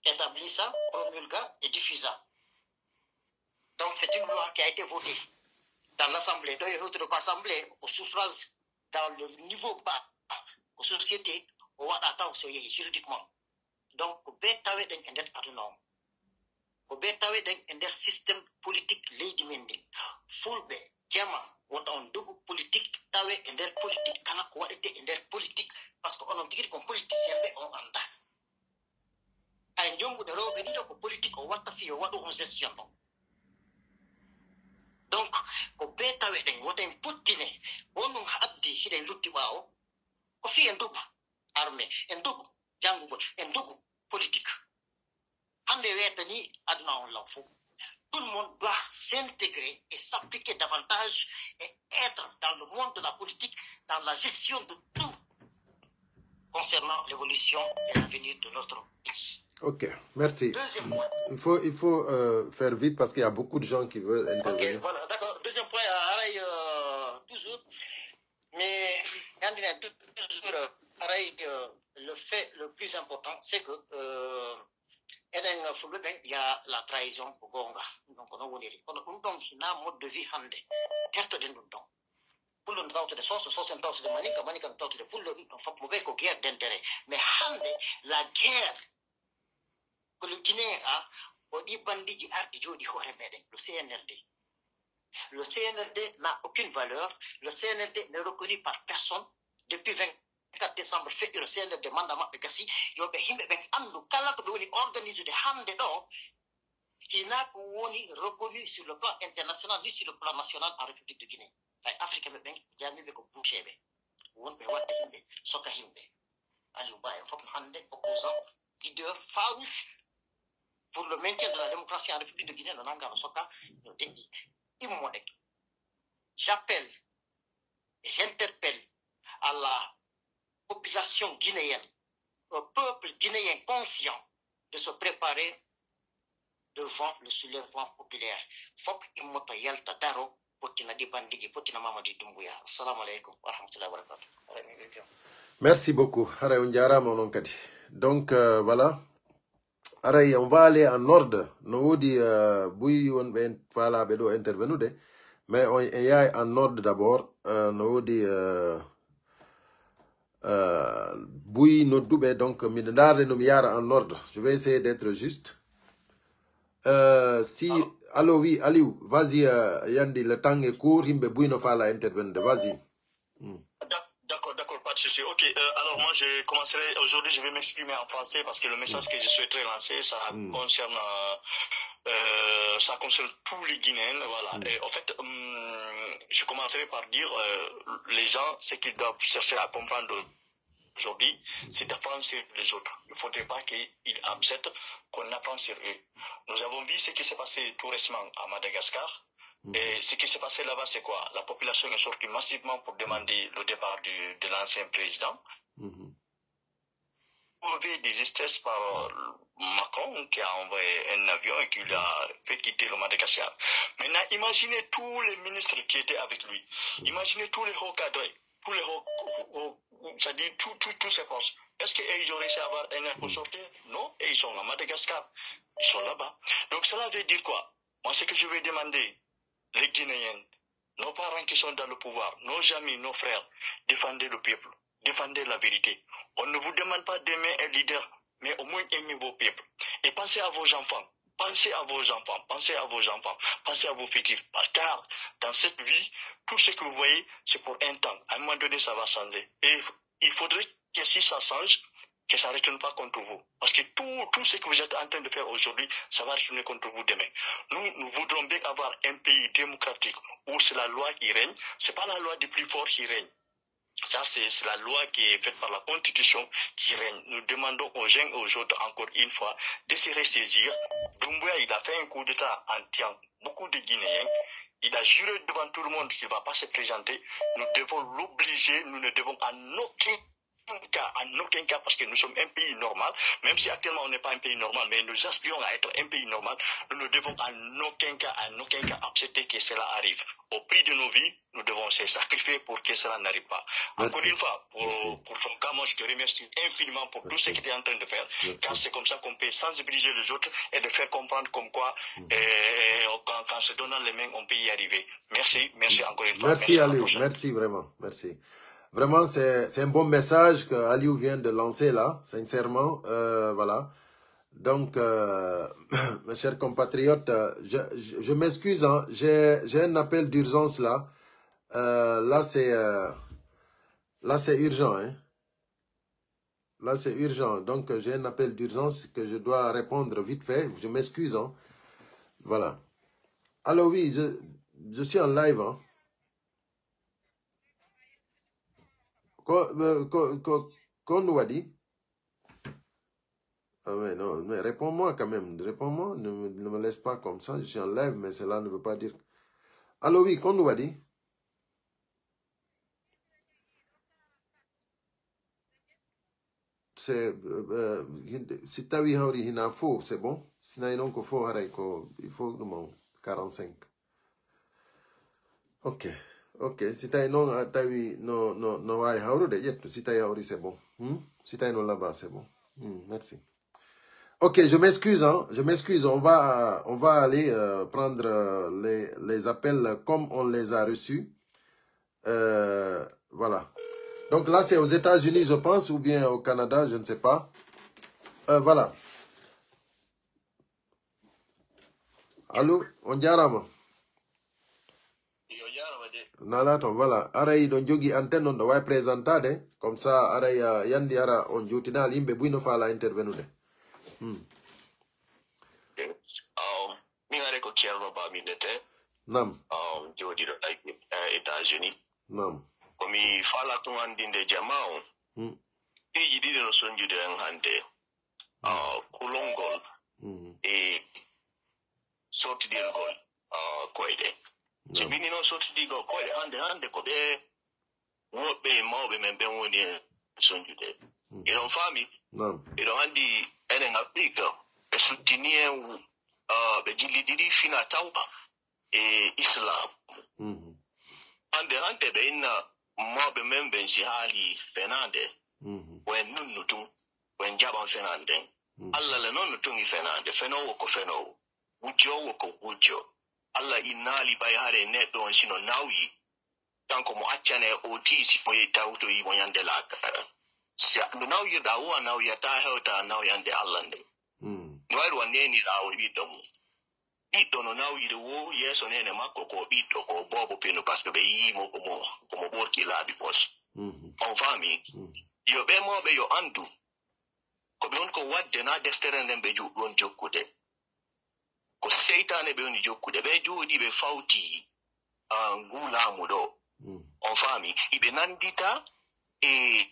établissa promulga et diffusa donc c'est une loi qui a été votée dans l'assemblée ɗo e hewtude ko assemblée au suffrage dans le niveau bas ko société o waɗa taw so yehi juridiquement donc ko ɓe taweɗen e nder aduna o ko ɓe taweɗen e nder systéme politique leydi men ndin fulɓe jama wonta on dogu politique tawe e nder politique kala ko waɗete e nder politique par ce que onon tigui kon politicien ɓe on anda hay jombuɗe rewɓe ɗiɗo ko politique o watta fi o waɗu on gestion ɗon donc ko ɓe taweɗen woten puttine wonɗum addi hiɗen lutti ɓawo ko fi en dogu armée en dogu janngugol en dogu politique hande wetani aduna on law fo tout le monde doit s'intégrer et s'appliquer davantage et être dans le monde de la politique, dans la gestion de tout concernant l'évolution et l'avenir de notre pays. Ok, merci. Deuxième point. Il faut faire vite parce qu'il y a beaucoup de gens qui veulent intervenir. Ok, voilà, d'accord. Deuxième point, toujours, mais toujours, pareil, le fait le plus important, c'est que enen fulɓe ɓen ya la trahison ko gonga donc no woniri kono ɗum ɗon hina mode de vie hande tertoɗen ɗum ɗon pullo no tawtude sosen tawtude manika no tawtude pullo ɗum ɗon fof mo ɓe ko guerre d'intérêt mais hande la guerre ko le guinéen a o ɗi bandiji arɗi jooɗi hoore meɗen ɗo CNRD Le CNRD n'a aucune valeur. Le CNRD n'est reconnu par personne. Depuis 24 décembre, fait le CNRD mandat de Gassi. Il y a organisé de Hande d'or. Il n'a pas reconnu sur le plan international ni sur le plan national en République de Guinée. L'Afrique est bien, il y a mis beaucoup de choses. On peut voir des himbe, soka himbe. Aliouba est un opposant, leader farouche pour le maintien de la démocratie en République de Guinée. Le Nanga Soka, j'appelle et j'interpelle à la population guinéenne, au peuple guinéen conscient de se préparer devant le soulèvement populaire. Fok immoto yalta daro potina di bandigi potina mamadi dumbuya. Assalamu alaikum wa rahmatullahi wa barakatuh. Merci beaucoup. Donc voilà. On va aller en ordre. Nous dit bouy on ben fala bedo intervenir mais on y a en ordre d'abord. Nous dit bouy no doube donc midare no miara en ordre. Je vais essayer d'être juste. Si allô oui Aliou, vas-y Yandi, le temps est court, himbe bouy no fala intervenir. Vas-y. D'accord, pas de souci. Ok, alors moi je commencerai, aujourd'hui je vais m'exprimer en français parce que le message que je souhaiterais lancer, ça concerne tous les Guinéens, voilà. Et en fait, je commencerai par dire, les gens, ce qu'ils doivent chercher à comprendre aujourd'hui, c'est d'apprendre sur les autres. Il ne faudrait pas qu'ils acceptent qu'on apprend sur eux. Nous avons vu ce qui s'est passé tout récemment à Madagascar. Et ce qui s'est passé là-bas, c'est quoi? La population est sortie massivement pour demander le départ de l'ancien président. Trouvé des espèces par Macron qui a envoyé un avion et qui lui a fait quitter le Madagascar. Maintenant, imaginez tous les ministres qui étaient avec lui. Imaginez tous les hauts cadres, tous les hauts, c'est-à-dire tous ces postes. Est-ce qu'ils auraient réussi à avoir un air pour sortir? Non, et ils sont à Madagascar. Ils sont là-bas. Donc cela veut dire quoi? Moi, ce que je vais demander, les Guinéens, nos parents qui sont dans le pouvoir, nos amis, nos frères, défendez le peuple, défendez la vérité. On ne vous demande pas d'aimer un leader, mais au moins aimez vos peuples. Et pensez à vos enfants, pensez à vos enfants, pensez à vos enfants, pensez à vos futurs. Car dans cette vie, tout ce que vous voyez, c'est pour un temps. À un moment donné, ça va changer. Et il faudrait que si ça change, que ça ne retourne pas contre vous. Parce que tout ce que vous êtes en train de faire aujourd'hui, ça va retourner contre vous demain. Nous voudrons bien avoir un pays démocratique où c'est la loi qui règne. Ce n'est pas la loi du plus fort qui règne. Ça, c'est la loi qui est faite par la Constitution qui règne. Nous demandons aux gens et aux autres, encore une fois, de se ressaisir. Doumbouya, il a fait un coup d'État en tuant beaucoup de Guinéens. Il a juré devant tout le monde qu'il ne va pas se présenter. Nous devons l'obliger. Nous ne devons en aucun cas, parce que nous sommes un pays normal, même si actuellement on n'est pas un pays normal, mais nous aspirons à être un pays normal, nous ne devons en aucun cas accepter que cela arrive. Au prix de nos vies, nous devons se sacrifier pour que cela n'arrive pas. Merci. Encore une fois, pour ton cas, moi je te remercie infiniment pour tout ce que tu es en train de faire, car c'est comme ça qu'on peut sensibiliser les autres et de faire comprendre comme quoi, qu'en se donnant les mains, on peut y arriver. Merci encore une fois. Merci Aliou, merci vraiment, merci. Vraiment, c'est un bon message que Aliou vient de lancer là, sincèrement. Voilà. Donc, mes chers compatriotes, je m'excuse, hein, j'ai un appel d'urgence là. Là, c'est urgent. Hein. Là, c'est urgent. Donc, j'ai un appel d'urgence que je dois répondre vite fait. Je m'excuse. Hein. Voilà. Alors oui, je suis en live. Hein. Qu'on nous a dit? Ah ouais, non, mais réponds-moi quand même. Réponds-moi, ne me laisse pas comme ça. Je suis en live, mais cela ne veut pas dire... Allô, oui, qu'on nous a dit? C'est... si tu as vu il y a faux, c'est bon? Si tu as un faux, il faut 45. Ok. Ok, si tu as non, si tu as c'est bon. Si tu as non là-bas, c'est bon. Merci. Ok, je m'excuse, hein. Je m'excuse. On va aller prendre les appels comme on les a reçus. Voilà. Donc là, c'est aux États-Unis, je pense, ou bien au Canada, je ne sais pas. Voilà. Allô, on diarama. Nalaton, voilà. Aray don jogi antenne on do way présentade. Comme ça, aray yandi ara on joutinal imbe buino fala intervenude. Mingare ko Thierno Ba minete. Nam. Jodi do États-Unis. Nam. Komi fala to andinde jamao. Iji didi no sonjude en hande. Kulongol. E sotidirgol koyde. Sibini no sotidigo koyde hande ko be wobe mawbe men ben woni sonjude. E don fami. Nam. E don andi enen Afrika e soutenir be jillidiri fina tawba e Islam. Hande be inna mawbe men ben si hali fenande. Wen nunnutum wen jaban fenande. Allah le non tungi fenande fenowo ko fenowo wujjowo ko wujjo Allah inali bay hare neddo on sino nawi tanko mo accane o tisi mo tawto yi mo yande la kara sa no nawi da wa nawi ta hewta nawi yande Allah nde wayru waneni da o biddo no nawi de wo yeso nene makko ko biddo ko bobo peno paske be yi mo ko borki labi pos on fami yo be mo be yo andu ko be on ko wadde na deftere nden be on jokkude ko seytane be on jokkude be joodi be fawti ngulamu do on fami ibe nandita e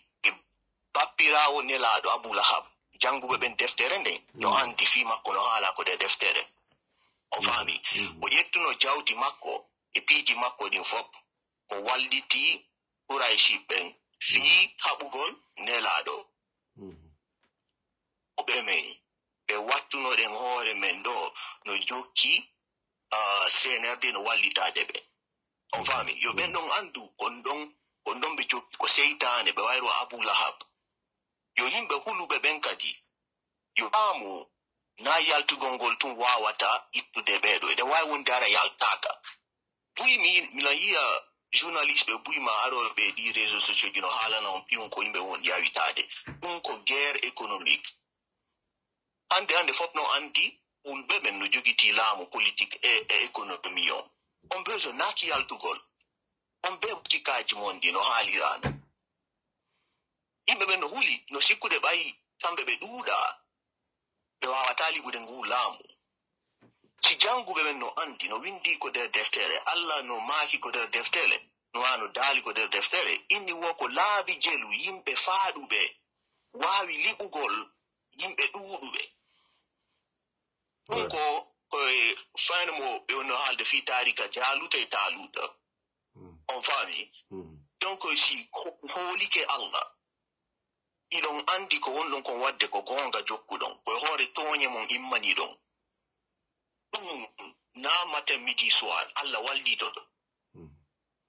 papirawo nelaado Abu Lahab jangube ben deftere nden no andi fi makko no hala ko de deftere on fami o yettuno jawdi makko e piiji makko din fop ko walliti Quraishi ben fi habugol nelaado be men be wattuno den hoore men do no jokki CNRD no wallitade be on fami yo ben don andu on don be jokki ko seytane be wayro Abu Lahab yo himbe hulube ben kadi yo amu na yaltugongol tun wawata ittude bedo de way won dara yaltaka buy mi la yiya journaliste be buy ma aro be di réseaux sociaux gino halana on pion ko yimbe won yawitade dum ko guerre économique ande fop no andi ulbe men no jogiti laamu politique e économie on bezo naki altugol on be butikaji mondi no halirana imbe men no huli no sikkude bayi kambe be duuda be wawatali bude ngu laamu si jangube men no andi no windi ko der deftere Allah no maki ko der deftere no ano dali ko der deftere inni woko laabi jelu yimbe faadube wawi liɓugol yimbe duudube ko fayno mo be no halde fi tarika jaluta e taluta on fami donc si holike Allah idon andi ko wondon ko wadde ko gonga jokkudon ko hore tonye mon immani don na mata midi soir Allah waldi do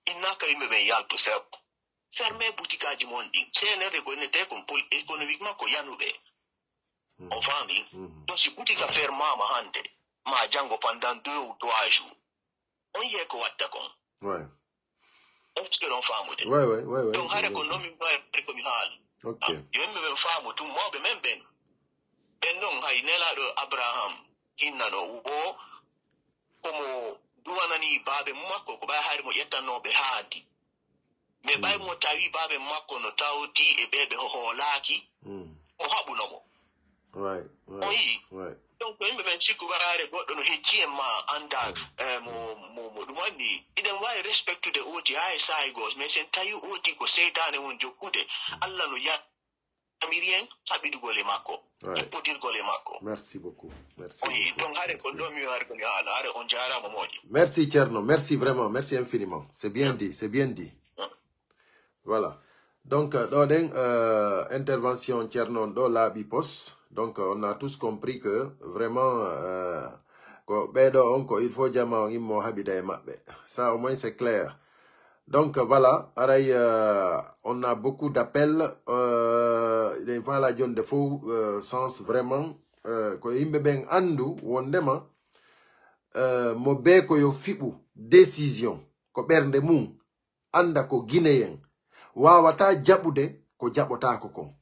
inna ka yimbe ben yalto ferme butikaji mondi CNRD ko ne te ko économiquement ko yanube on famille donc si boutique ferma ma hande ma jango pendant 2 ou 3 jours on y est ko wadda kon ouais est-ce que l'on famu de ouais donc hare ko nomi ba ko mi hal okay yo me famu tum mo be men ben non hay nelado Abraham innano wo komo duwanani babe makko ko bay hari mo yettano be haadi me bay mo tawi babe makko no tawti e bebe hoolaki o habuno mo right donc yimbe ben sikku barare goddo no hecci ma anda mo dumani iden way respect de oti ay sai gos mais sen tayu oti ko seytane won jokkude Allah no ya amirien sabidu gole makko potir gole makko merci beaucoup merci donc hare ko do mi war ko ni ala hare on jarama moji merci Thierno merci vraiment merci infiniment c'est bien dit voilà donc doden intervention Thierno do labi pos. Donc, on a tous compris que vraiment, il faut jamais ça, au moins, c'est clair. Donc, voilà. On a beaucoup d'appels. Des fois, la John de faux sens vraiment. Ko imbe ben andu, wondema. Mobe ko yo fibu décision. Ko bernde mum. Anda ko guinéen. Wawata jabude ko jabota ko kon.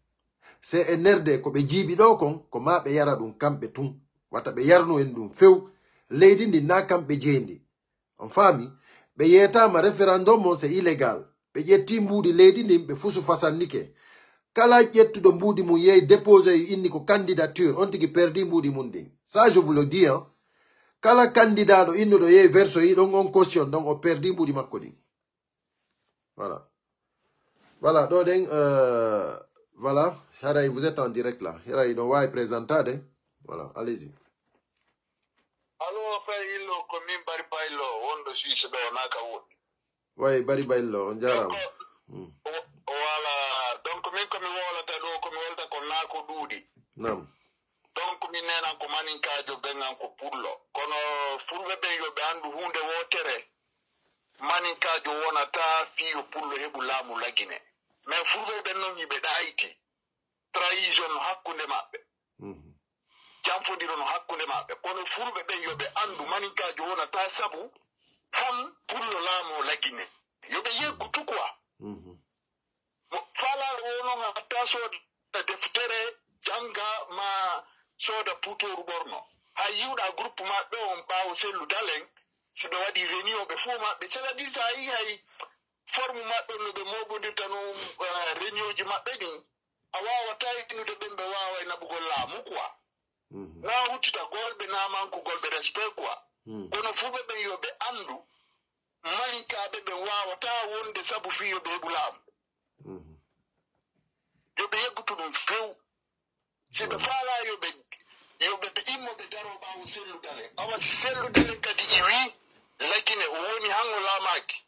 CNRD ko be jibi do kon ko ma be yara dum kambe tun wata be yarno en dum few leydi ndi na kambe jendi on fami be yeta ma referendum c'est illégal be yetti mbudi leydi ndi be fusu fasannike kala yettudo mbudi mu yey déposer inni ko candidature on tigi perdi mbudi mun din ça je vous le dis hein kala candidat do innudo yey verso yi don on caution donc o perdi mbudi makko din voilà do den voilà Haray, vous êtes en direct là Haray do way présentade voilà allez-y. Allô, frère Illo, commune Bari Bailo, on de Suisse, on a qu'à. Oui, Bari Bailo, on dirait. Voilà, donc, comme on l'a dit, comme on l'a qu'on a qu'au doudi. Non. Donc, mi nena ko manin kajo bengan ko pullo. Kono fulbe be yo be andu hunde wotere. Manin kajo wona ta fiyo pullo hebu lamu lagine. Mais fulbe be non yibe daiti. Trahison hakkunde mabbe. Jamfodiro no hakkunde mabbe kono fulbe be yobe andu maninkajo wona ta sabu ham pullo lamo lagine yobe yeggutu quoi fala wono hatta soda deftere janga ma soda putoru borno ha yiwda groupe mabbe on bawo sellu dalen sibe wadi réunion be fu mabbe c'est la disa yi hay forme mabbe no be mobondirta no réunion ji mabbe din awawa tayinude bembe wawa ina bugol lamu quoi na hutita golbe na manku golbe respect quoi kono fube be yobe andu malika be wawa ta wonde sabu fi yobe bulam yobe yegutu dum few se be fala yobe immo be daro ba o sellu dale awa si sellu dale kadi iwi lakine woni hango la maki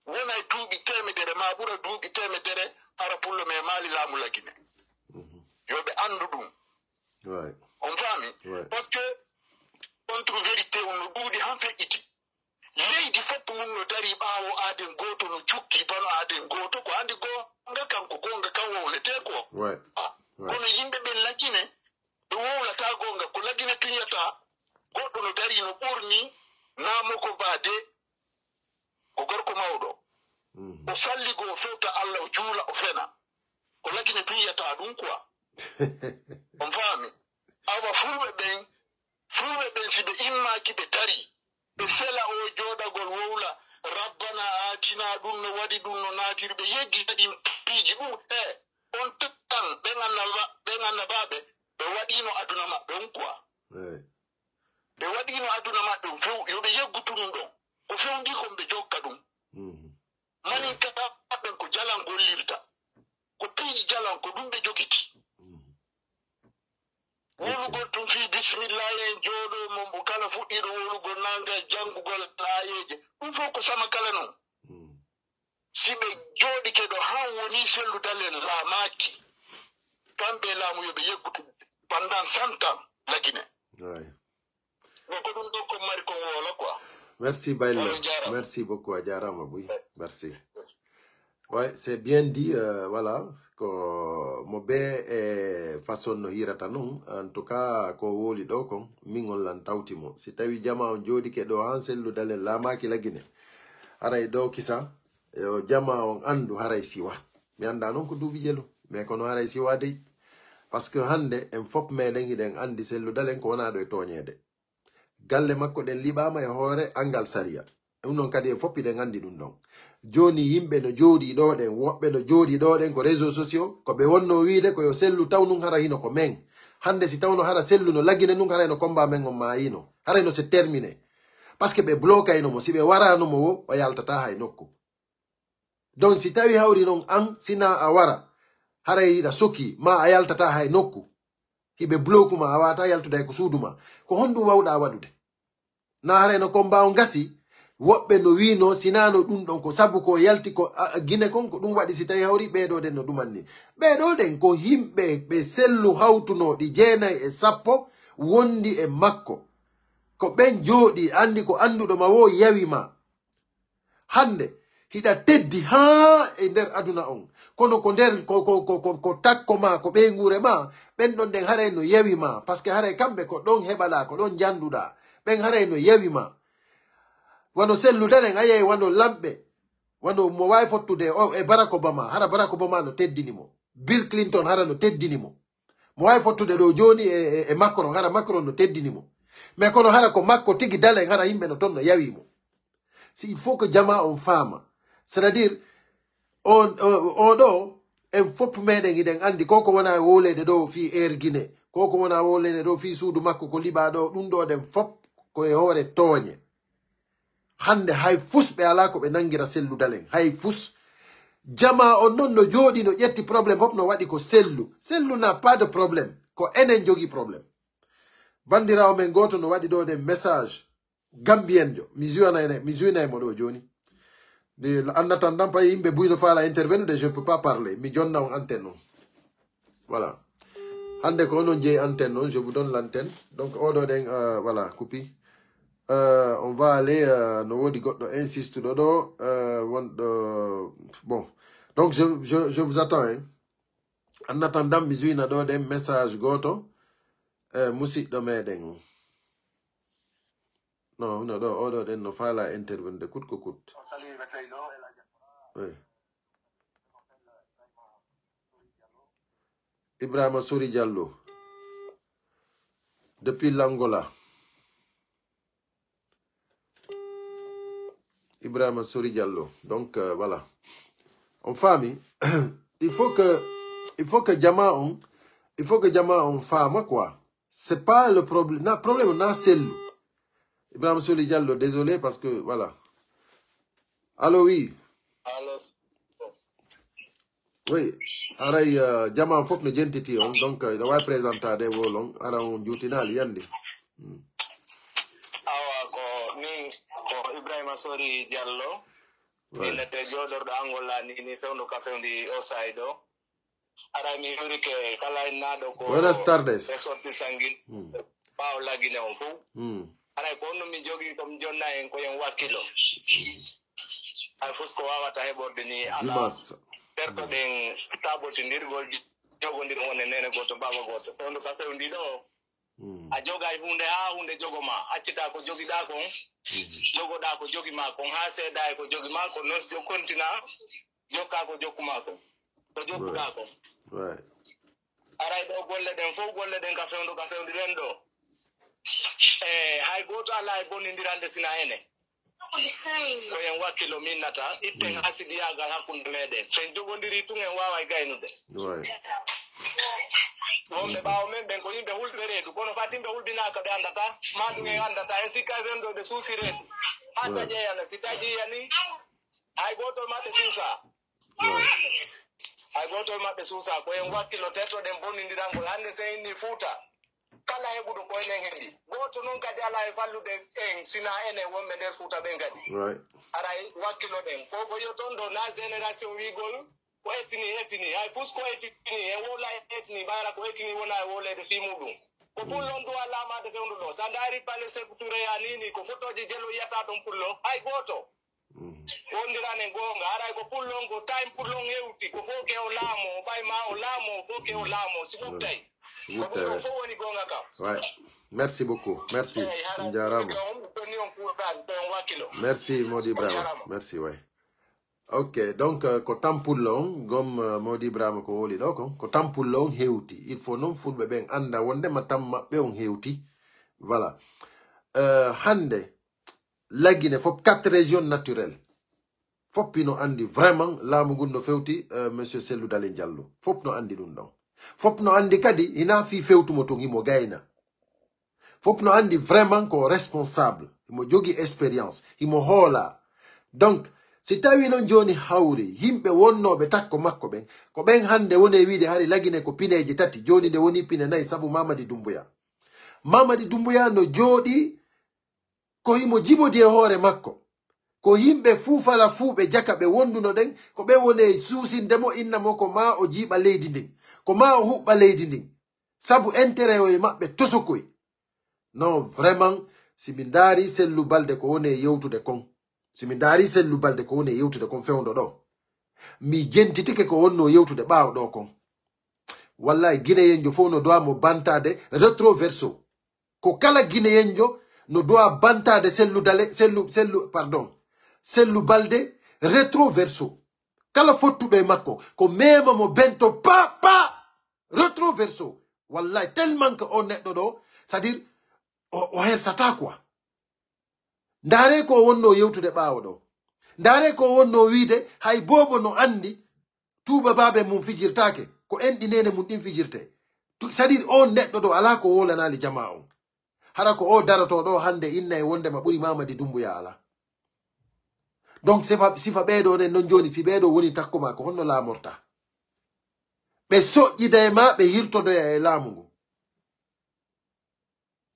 wona duubi temedere ma bura duubi temedere ara pullo me mali lamu lakine yobe andu dum right. On va, parce que contre vérité on nous dit en fait iti lady fop mun no dari bawo aden goto no chukki bano aden goto ko andi go ngakam ko gonga kan wole te ko ouais kono yimbe be lagine do wola ta gonga ko lagine tunyata goto no dari no burni namo ko bade ko gorko mawdo o salli go fewta Allah o jula o fena ko lagine tunyata dum quoi on va awa fulbe ben sibe imma ki be dari be sela o jodagol wowla rabbana atina dum no wadi dum no natir be yeggi kadi piji dum on tuttan be ganna babe be wadino aduna mabbe on quoi be wadino aduna mabbe on few yo be yeggutun don ko fewndi ko be jokka dum mani ka be ko jalan gollirta ko piji jalan ko dum be jogiti wolugol tum fi bismillah en joodo mo kala fuɗɗiɗo wolugol nanga jangugol laayeje ɗum fof ko sama kala noon si ɓe jooɗike ɗo han woni selludalen laamaki kamɓe laamu yoɓe yeggutu pendant 100 ans lagine mais ko ɗum ɗo ko mari ko woola quoi. Merci Bailo, merci beaucoup a jarama boy merci. Ouais, c'est bien dit, voilà, ko mobe façon no hirata non, en tout cas ko woli do kon mingol lan tawtimo. Si tawi jama on jodi ke do hansellu dalen lamaki lagine. Haray do kisa, jama on andu haray siwa. Mi anda non ko dubi jelo, mais kono haray siwa de parce que hande en fop meden hiden andi sellu dalen ko wona do e toñede. Galle makko den libama e hore angal saria. Non kadi e foppi den andi dum don. Joni yimbe no jodi do den wobbe no jodi do den ko réseaux sociaux ko be wonno wiide ko yo sellu taw nun hara hino ko men hande si tawno hara sellu no lagine nun hara no combat men on maayino hara no c'est terminé parce que be bloqué no mo si be warano mo o yaltata hay nokku donc si tawi hawri non an sina a wara hara ida soki ma a yaltata hay nokku hibe bloku ma awata yaltuda ko suduma ko hondu wawda wadude na hara no combat on gasi wobbe no wino sinano dum don ko sabu ko yalti ko gine kon ko dum wadi si tawi hawri beedo den no dumanni beedo den ko himbe be sellu hawtuno di jeenay e sappo wondi e makko ko ben jodi andi ko andudo ma wo yawima hande hida teddi ha e der aduna on kono ko der ko takko ma ko be ngure ma ben don den hare no yawima parce que hare kambe ko don hebala ko don janduda ben hare no yawima wano sellu dalen ayayi wano lambe wano mo way fottude o e Barack Obama hara Barack Obama no teddini mo Bill Clinton hara no teddini mo way fottude do joni e Macron hara Macron no teddini mo mais kono hara ko makko tigi dalen hara yimbe no ton no yawi mo il faut que jama on fama c'est-à-dire on do en fop meden iden andi koko wona wolede do fi ergine koko wona wolede do fi suudu makko ko liba do dum do den fop ko e hore toñe hande hay fus be ala ko be nangira sellu dalen hay fus jama on non no jodi no yetti problème hop no wadi ko sellu n'a pas de problème ko enen jogi problème bandirawo men goto no wadi do de message gambien jo mi juina mo do joni de en attendant pas yimbe buyno fala intervenir de je ne peux pas parler mi jonna on antenne voilà hande ko non je antenne je vous donne l'antenne donc odo den voilà coupi on va aller no wodi goddo insiste dodo bon donc je vous attends hein. En attendant mi juina do den message goto musiddo meden non do odo den no fala intervenir de kut ko kut oui. Ibrahima Sori Diallo depuis l'Angola. Ibrahima Sori Diallo. Donc voilà. En famille, il faut que Jama on femme quoi. C'est pas le problème. Le problème n'a c'est lui. Ibrahima Sori Diallo, désolé parce que voilà. Allô oui. Allô. Oui, aray jama fop no jentiti on donc da way présenter wolong ara on jutinal yande awa ko ni ko Ibrahima Sori Diallo ni te jodordo Angola ni fewndo ka fewndi o saydo ara mi hurike kala nado ko buenas tardes e sorti sangin baw lagine on fu ara ko no mi jogi kom jonna en ko en wakilo ay fusko wawata heborde ni ala terto den tabotindirgol jogondir wonne nene goto baba goto tondo ka fewndi do a joga e hunde ha hunde jogoma accita ko jogida kon jogoda ko jogi ma kon ha seeda ko jogi ma ko nos jo kontina jokka ko jokkuma ko to jokkuda ko right aray do golle den fo golle den ka fewndi ren do hay goto ala e bonindirande sina ene so en wakkilo minnata itten hasidiyagal hakkunde meɗen sen jogondiri tun en wawa e gaynude wonɓe ɓawo men ɓen ko yimɓe hulɓe reedu kono fatimɓe hulɓinaka ɓe andata ma ɗum en andata en sikka wendo ɓe suusi reedu hadda ƴeeyana si taƴi yani hay gotol maɓɓe suusa hay gotol maɓɓe suusa ko en wakkilo tertoɗen bonnidirangol hande sen inni Fuuta kala heɓuɗo ko enen heɓi goto noon kadi ala e fallude en sina enen wonɓe nder Fuuta ɓen kadi aray wakkilo ɗen ko ko yo toon do na génération wigol ko hettini hay fus ko hettini e wola hettini ɓayra ko hettini wona e wolede fi muɗum ko pullon duwa lamade fewndo ɗo sa daari palle secouture ya nini ko fotoji jelo yiyata ɗon pullo hay goto wondirane gonga aray ko pullon ko time pullon hewti ko fof ke o laamo o ɓayma o laamo fof ke o laamo si ɓuttay ouais. Merci beaucoup. Merci. Merci, Modi Brahma. Merci, ouais. Ok, donc, quand pullon, comme Modi Brahma ko woli donc, quand pullon heuti, il faut non fulbe ben anda wonde matam mabbe on heuti. Voilà. Hande, lagine, faut 4 régions naturelles. Faut pino andi vraiment, la mugun no feuti, Monsieur Sellou Dalen Diallo. Faut no andi dun donc. Fop no andi kadi ina fi fewtu moto ngimo gaina. Fop no andi vraiment ko responsable. Imo jogi experience. Imo hola. Donc, si tawi non joni hawri, himbe wonno be takko makko ben. Ko ben hande wone wiide hari lagine ko pineje tati. Joni de woni pine nayi sabu Mamadi Doumbouya. Mamadi Doumbouya no jodi ko himo jibodi e hore makko. Ko himbe fufala fuɓe jaka be wonduno den ko be wone susindemo inna mo ko ma o jiba leydi ndin. Ko ma o huɓɓa leydi ndin sabu intérêt o e maɓɓe tosokoy non vraiment simi ndaari Sellou Balde ko woni e yewtude kon simi ndaari Sellou Balde ko woni e yewtude kon fewndo ɗo mi jentitike ko wonno yewtude ɓaawo ɗo kon wallahi guinéenjo fof no dowa mo bantade rétroverso ko kala guinéenjo no dowa bantade Sellou Balde rétroverso kala fottuɗo e makko ko mema mo bento pa rétroverso wallahi tellement que on neɗɗo ɗo c'est à dire o hersata quoi ndare ko wonno yewtude ɓaawo ɗo ndare ko wonno wiide hay bobo no andi tuuba baabe mum fijirtake ko enɗinene mum ɗin fijirte c'est-à-dire on neɗɗo ɗo ala ko wolanali jama on hara ko o darato ɗo hande inna e wondema ɓuri Mamadi Doumbouya ala donc sifa ɓeeɗo nen non joni si ɓeeɗo woni takkuma ko honno laamorta ɓe soƴƴida e ma ɓe hirtodoya e laamu ngu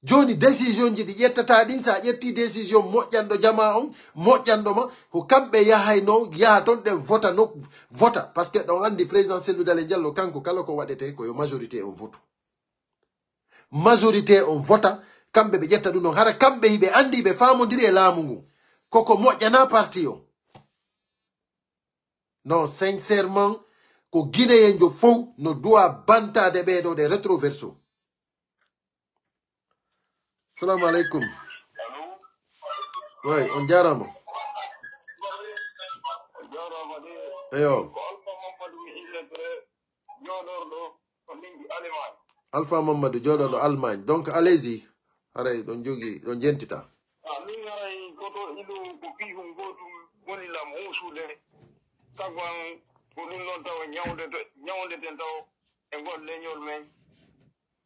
joni décision ji ɗi ƴettata ɗin sa ƴetti décision moƴƴanɗo jama on moƴƴanɗo ma ko kamɓe yahayno yaha toon ɗen vota no vota par ce que ɗon andi président Cellou Dalein Diallo kanko kala ko waɗete koyo majorité on vote majorité on vota kamɓe ɓe ƴetta ɗum ɗon hara kamɓe hiɓe andi ɓe famodiri e laamu ngu koko moƴƴana parti o non sincèrement ko guinéen jo fof no doit bantade ɓeeɗo ɗe rétroverso. Assalamu alaikum. Oui, on jarama. Eyo. Alpha Mamadou joɗoɗo Allemagne. Donc allez-y. Aray ɗon jogi ɗon jentita. Min aray koto ilu ko pihum gotum woni lam husude sagwan ko ɗum noon taw ñawdeten taw e ngol leñol men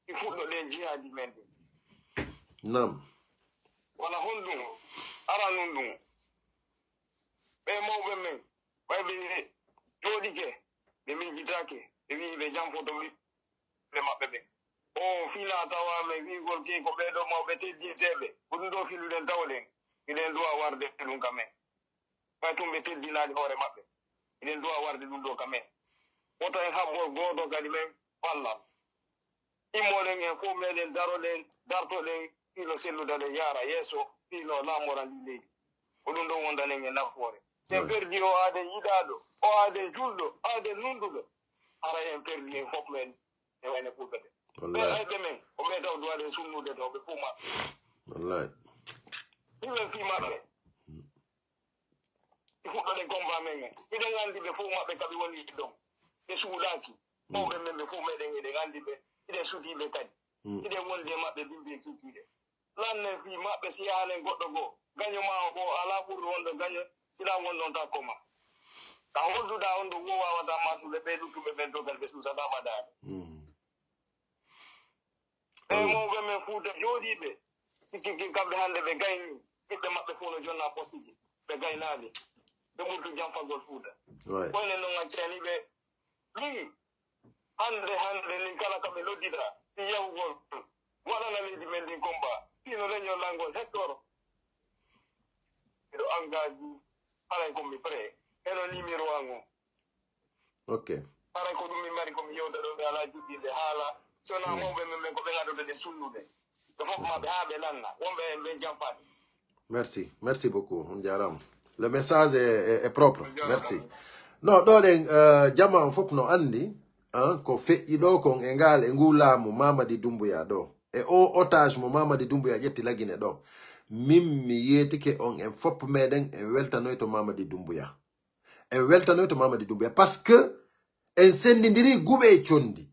i fuɗɗo ɗe jihaji men ɗi. Nam. Wala honɗum ara nun ɗum ɓe mawɓe men ɓayɓe jooɗike ɓe min jitake ɓe wi ɓe jam foto ɓe maɓɓe ɓen o fina tawame wigol ke ko ɓeɗo mawɓe teddinteɓe ko ɗum ɗo filuɗen tawɗen iɗen duwa warde ɗum kamen ɓay tum ɓe teddinaɗi hoore maɓɓe iɗen duwa warde ɗum ɗo kamen woto en haɓɓol goto kadi men walla immoɗen en fof meɗen dartoɗen filo Cellou Dalein yara yeeso filo laamora ndi leydi ko ɗum ɗon wondanen e nafoore sen perdi o aden yiɗaɗo o aden julɗo aden nunduɗo ara en perdi en fof men e wayne fulɓe ɓe hayɓe men o ɓeydaw duwaɗen sunnude ɗo ɓe fuu maɓɓe wallahi ɗimen fi maɓɓe i fuɗɗoɗen combat men en iɗen andi ɓe fuu maɓɓe kaɓe woni ɗon ɓe suuɗaki mawɓe men ɓe fuu meɗen eɗen andi ɓe iɗen sutiɓe kadi iɗen wondi e maɓɓe bimbi kikiɗe lannen fi maɓɓe si yahanen goɗɗo goo gaño ma ko ala ɓurɗo wonɗo gaño siɗa wonɗon takkoma ta holduɗa on ɗo wo wawata masude ɓe luttuɓe ɓen dogal ɓe suusatama daade ɓe mawɓe men fuuta jooɗiɓe sikki kamɓe hannde ɓe gayni ɓiɓɓe maɓɓe fof no jonna posiji ɓe gaynaali ɓe ɓurtu jamfagol fuuta koyne noon accani ɓe ɗum hannde ni kala kaɓe loddita ɗi yahugol waɗana leydi men ndin combat fino leñol langol hectore miɗo engage haray komi prêt eno numéro ango ok haray ko ɗum min mari komi yewta ɗo ɓe ala juɗɗinde haala sona mawɓe men ɓen ko ɓe gaɗoɓe ɗe sunnude ɓe fof maɓe haa ɓe lanna wonɓe en ɓe jamfaade. Merci beaucoup on jarama le message est propre merci non ɗo ɗen jama fof no andi ko feƴƴi ɗo kon e ngal e ngu laamu Mamadi Doumbouya ɗo e o otage mo Mamadi Doumbouya ƴetti lagine ɗo min mi yetike on en fopp meɗen en weltanoy to Mamadi Doumbouya par ce que en sendidiri guɓe e condi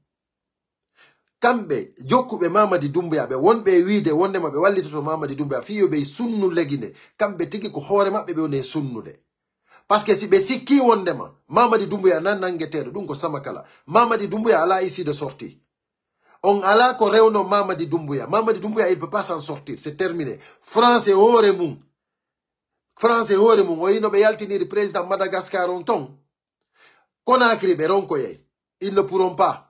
kamɓe jokkuɓe Mamadi Doumbouya ɓe wonɓe wiide wondema ɓe wallitoto Mamadi Doumbouya fiyoɓe sunnu legine kamɓe tigi ko hoore maɓɓe ɓe woni sunnude parce que si ɓe sikki wondema Mamadi Doumbouya nan nangueteɗo ɗum ko sama kala Mamadi Doumbouya ala issue de sortie on ala ko rewno Mamadi Doumbouya il peut pas s'en sortir c'est terminé France e hoore mum o yino ɓe yaltiniri président Madagascar on ton Conakry ɓe ronkoyey ils ne pourront pas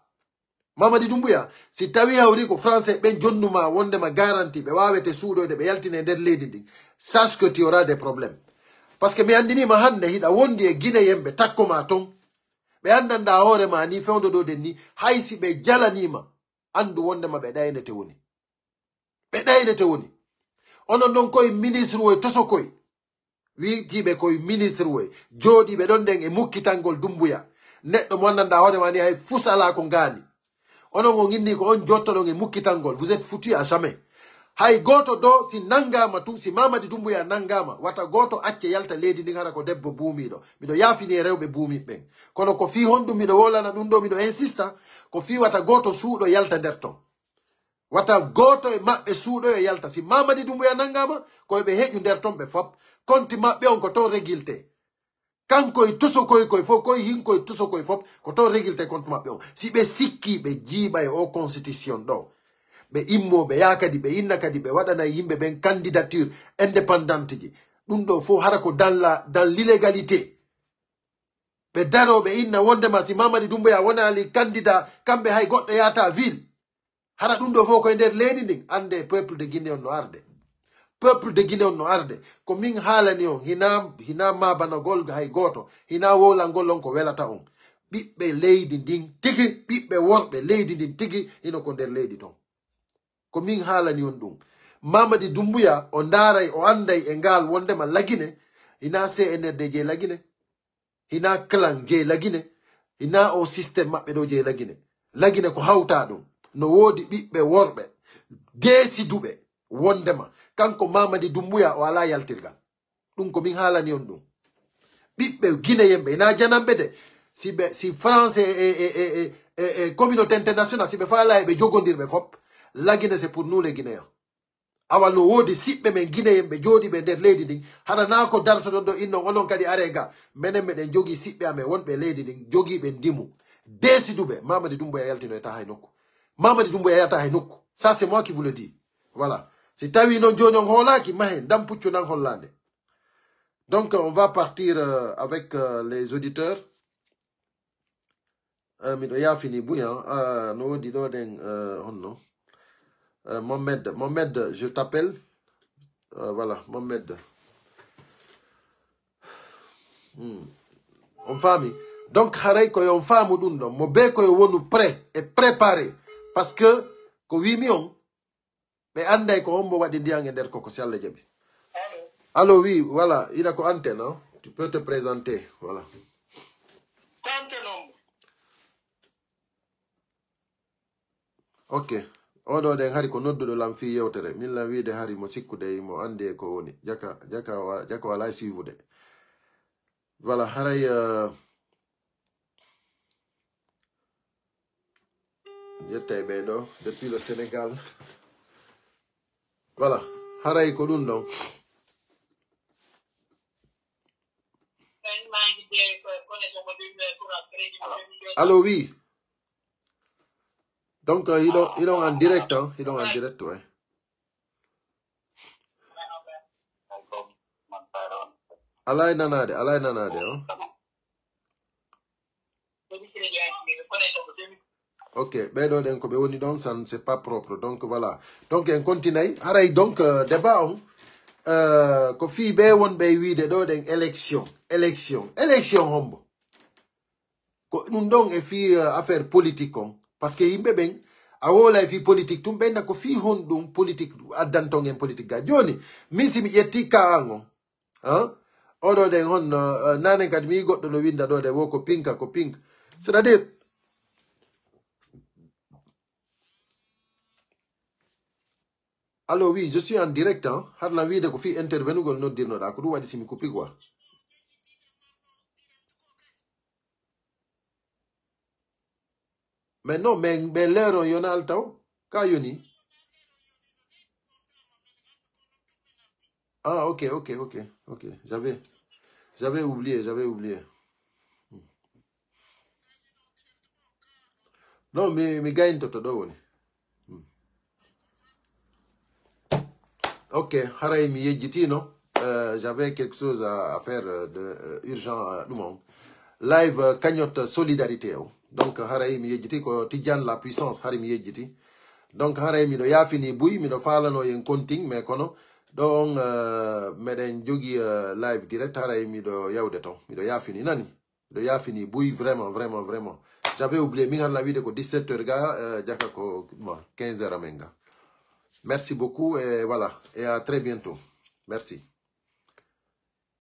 Mamadi Doumbouya si tawi hawri ko français ɓen jonnuma wondema garantie ɓe wawete suuɗoyde ɓe yaltine nder leydi ndi sache que tu auras des problèmes par ce que mi andinima hande hiɗa wondi e Guinéen ɓe takkoma ton ɓe andanda hoorema ni fewdo ɗo den ni haysi ɓe jalanima andu wondema ɓe ɗaynete woni onon ɗon koye ministre woye toso koye wiitiɓe koye ministre woye jooɗiɓe ɗon nden e mukkitangol Doumbouya neɗɗo mo andanda hoorema ni hay fusala ko ngani onon o ginni ko on jottoɗon e mukkitangol vous êtes foutu à jamais hay goto do si nangama tu si Mamadi Doumbouya nangama wata goto acce yalta leydi ndin hara ko debbo buumiɗo miɗo yaafini e rewɓe buumiɓe ɓen kono ko fi honɗum miɗo wolana ɗum ɗo miɗo insista ko fi wata goto suuɗo yalta nder ton wata goto e mabbe suudo e yalta si Mamadi Doumbouya nangama ko be heju der tombe fop konti mabbe on ko to régulte kanko e tuso koy fo koy hinko e tuso koy fop ko to régulte konti mabbe on si be sikki be jiba e o constitution do be immo be yakadi be inna kadi be wadana yimbe ben candidature indépendante ji dum do fo harako dans l'illégalité be daro be inna wondema si Mamadi Doumbouya wona ali candidat kambe hay goddo yata ville hara dum do fo ko nder leydi ndin ande peuple de Guinée on no arde peuple de Guinée on no arde ko min haalani on hina mabanagol hay goto hina wolangol on ko welata on bibbe leydi ndin tigi bibbe worbe leydi ndin tigi hino ko nder leydi ton ko min haalani on dum Mamadi Doumbouya o ndaray o anday e ngal wondema lagine hina CNRD je lagine hina clan je lagine hina o système mabbe do je lagine ko hawta dum no wodi bibbe worbe desidube wondema kanko Mamadi Doumbouya o ala yaltirgal dum ko min halani on dum bibbe Guinéen na janambe de si France et communauté internationale si be fala be jogondirbe fop lagine c'est pour nous les Guinéens awal no wodi sibbe men Guinéen be jodi be der leydi din hana na ko darto do inno onon kadi arega menen meden jogi sibbe ame wonbe leydi din jogi be ndimu desidube Mamadi Doumbouya yaltino eta hay nokku Mamadi Doumbouya yata hay nokku ça c'est moi qui vous le dis voilà si tawi non joni on holaki mahe dam puccu nan hollande donc on va partir avec les auditeurs mido ya fini bouyan no wodi do den honno Mohamed je t'appelle voilà Mohamed on fami donc haray ko on famu dum do mo be ko wonu prêt et préparé parce que ko wimi on be anday ko hombo wadi ndiange der ko si Allah jabi allô oui voilà il a ko antenne hein? Tu peux te présenter voilà ok odo den hari ko noddudo lam fi yewtere min la wiide hari mo sikkude mo ande ko woni jaka wala suivude voilà haray yette bedo depuis le Sénégal voilà haray ko dum don allô oui donc ils ont en direct hein ils ont en direct ouais alay nanade hein ok bedo den ko be woni don san c'est pas propre donc voilà donc en continue haray donc débat on ko fi be won be wiide do den élection hombo ko dum don e fi affaire politique on parce que yimbe ben a wola fi politique tum ben ko fi hon dum politique addanton en politique ga joni misi mi yetti ka ango hein odo den hon nanen kad mi goddo no winda do de wo ko pink c'est-à-dire allô oui je suis en direct hein har la wiide ko fi intervenu gol no dirno da ko du wadi simi coupi quoi mais non mais l'heure yonal taw ka yoni ah ok j'avais oublié non mais gagne toto do woni ok haray mi yejitino j'avais quelque chose à faire de urgent live cagnotte solidarité donc haray mi yejiti ko Tidjane la puissance haray mi yejiti donc haray mi do yafini buy mi do falano yen konting mais kono donc meden jogi live direct haray mi do yawde ton mi do yafini nani mi do yafini buy vraiment j'avais oublié mi har la vidéo ko 17h ga jaka ko 15h amenga merci beaucoup et voilà et à très bientôt merci